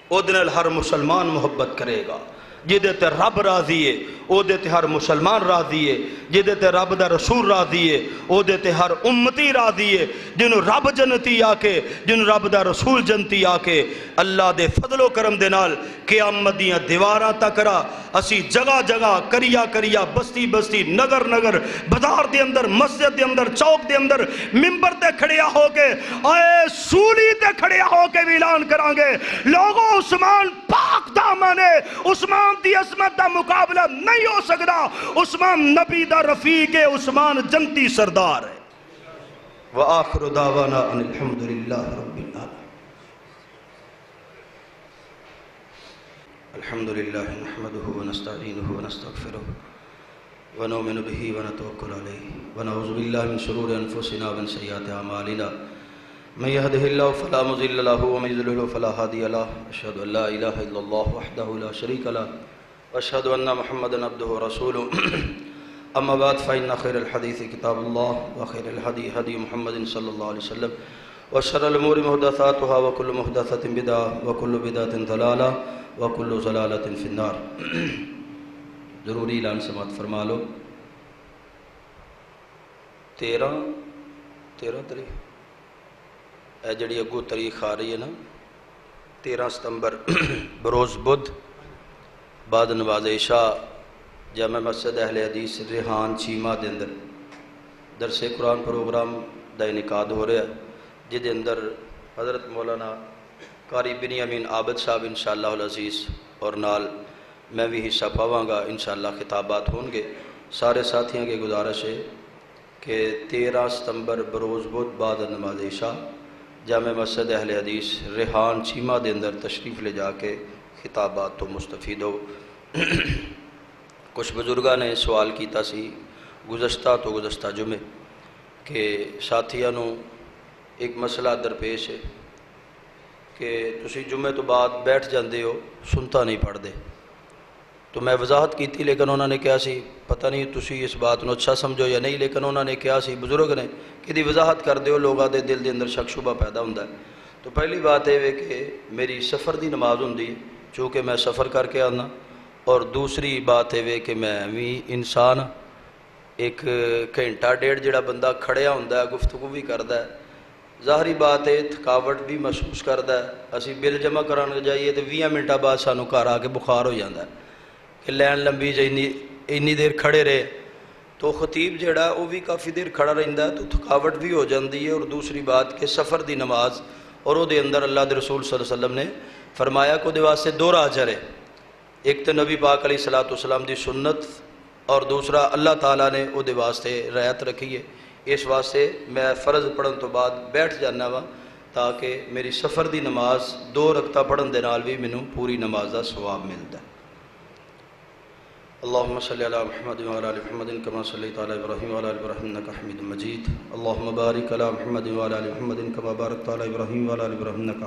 او دن ہر مسلمان محبت کرے گا، جدے تے رب راضی ہے او دے تے ہر مسلمان راضی ہے، جدے تے رب دا رسول راضی ہے او دے تے ہر امتی راضی ہے، جنہوں رب جنتی آکے جنہوں رب دا رسول جنتی آکے اللہ دے فضل و کرم دے نال قیامت دیاں دیواراں تکرا اسی جگہ جگہ کریا کریا بستی بستی نگر نگر بازار دے اندر مسجد دے اندر چوک دے اندر ممبر تے کھڑیا ہو کے اے سولی تے کھڑیا ہو کے اعلان کرانگے لوگوں عثمان پاک دامن ہے، عثمان دی عظمت دا مقابلہ نہیں ہو سکتا، عثمان نبی دا رفیق ہے، عثمان جنتی سردار ہے۔ وآخر دعوانا ان الحمدللہ رب العالمین۔ الحمدللہ نحمده ونستعینه ونستغفره ونؤمن به ونتوکل علیہ ونعوذ باللہ من شرور انفسنا ومن سیئات اعمالنا من يهده الله فلا مضل له ومن يضلل فلا هادي له أشهد أن لا إله إلا الله وحده لا شريك له وأشهد أن محمدا عبده ورسوله أما بعد فإن خير الحديث كتاب الله وخير الهدي هدي محمد صلى الله عليه وسلم وشر الأمور محدثاتها وكل محدثة بدعة وكل بدعة ضلالة وكل ضلالة في النار۔ ضروری اعلان سماعت فرما لو۔ 13 تاریخ اے جڑی اگو تاریخ آ رہی ہے نا 13 ستمبر بروز بدھ بعد نماز عشاء جامع مسجد اہل حدیث ریحان چیمہ دے اندر درس قرآن پروگرام دا انعقاد ہو رہا ہے، جدے اندر حضرت مولانا قاری بنیامین عابد صاحب انشاءاللہ العزیز اور نال میں بھی حصہ پاواں گا، انشاءاللہ خطابات ہوں گے۔ سارے ساتھیاں کی گزارش ہے کہ 13 ستمبر بروز بدھ بعد نماز عشاء جامع مسجد اہل حدیث ریحان چیمہ دے اندر تشریف لے جا کے خطابات تو مستفید ہو۔ کچھ بزرگاں نے سوال کیتا سی گزشتہ جمعے کہ ساتھیاں نو ایک مسئلہ درپیش ہے کہ تسی جمعے تو بعد بیٹھ جاندے ہو سنتا نہیں پڑھ دے، تو میں وضاحت کی تھی لیکن انہوں نے کہا سی پتہ نہیں تسی اس بات نو اچھا سمجھو یا نہیں، لیکن انہوں نے کہا سی بزرگ نے کہ دی وضاحت کر دیو لوگاں دے دل دے اندر شک شبہ پیدا ہوندہ ہے۔ تو پہلی بات ہے کہ میری سفر دی نماز ہوندی چونکہ میں سفر کر کے آنا، اور دوسری بات ہے کہ میں بھی انسان ایک گھنٹہ ڈیڑھ جڑا بندہ کھڑیا ہوندہ ہے گفتگو بھی کردہ ہے، ظاہری بات ہے تھکاوٹ بھی محسوس کردہ ہے، اسی بل جمع کرانے جائیے تو 20 منٹہ بعد سانو گھر آ کے بخار ہو جاندہ ہے کہ لین لمبی جائیں انی دیر کھڑے رہے، تو خطیب جڑا وہ بھی کافی دیر کھڑا رہندہ ہے تو تھکاوٹ بھی ہو جاندی ہے۔ اور دوسری بات کہ سفر دی نماز اور وہ دے اندر اللہ دے رسول صلی اللہ علیہ وسلم نے فرمایا کہ دے واسطے دو اجر ہے، ایک تو نبی پاک علیہ السلام دی سنت اور دوسرا اللہ تعالیٰ نے وہ دے واسطے رعایت رکھی ہے۔ اس واسطے میں فرض پڑھن تو بعد بیٹھ جانا وا تاکہ میری سفر دی نماز 2 رکعتاں پڑھن دے نال بھی مینوں پوری نماز دا ثواب ملدا ہے۔ اللہم صلی علی محمد وعلی آل محمد کما صلیت علی ابراہیم وعلی آل ابراہیم انک حمید مجید۔ اللہم بارک علی محمد وعلی آل محمد کما بارکت علی ابراہیم وعلی آل ابراہیم انک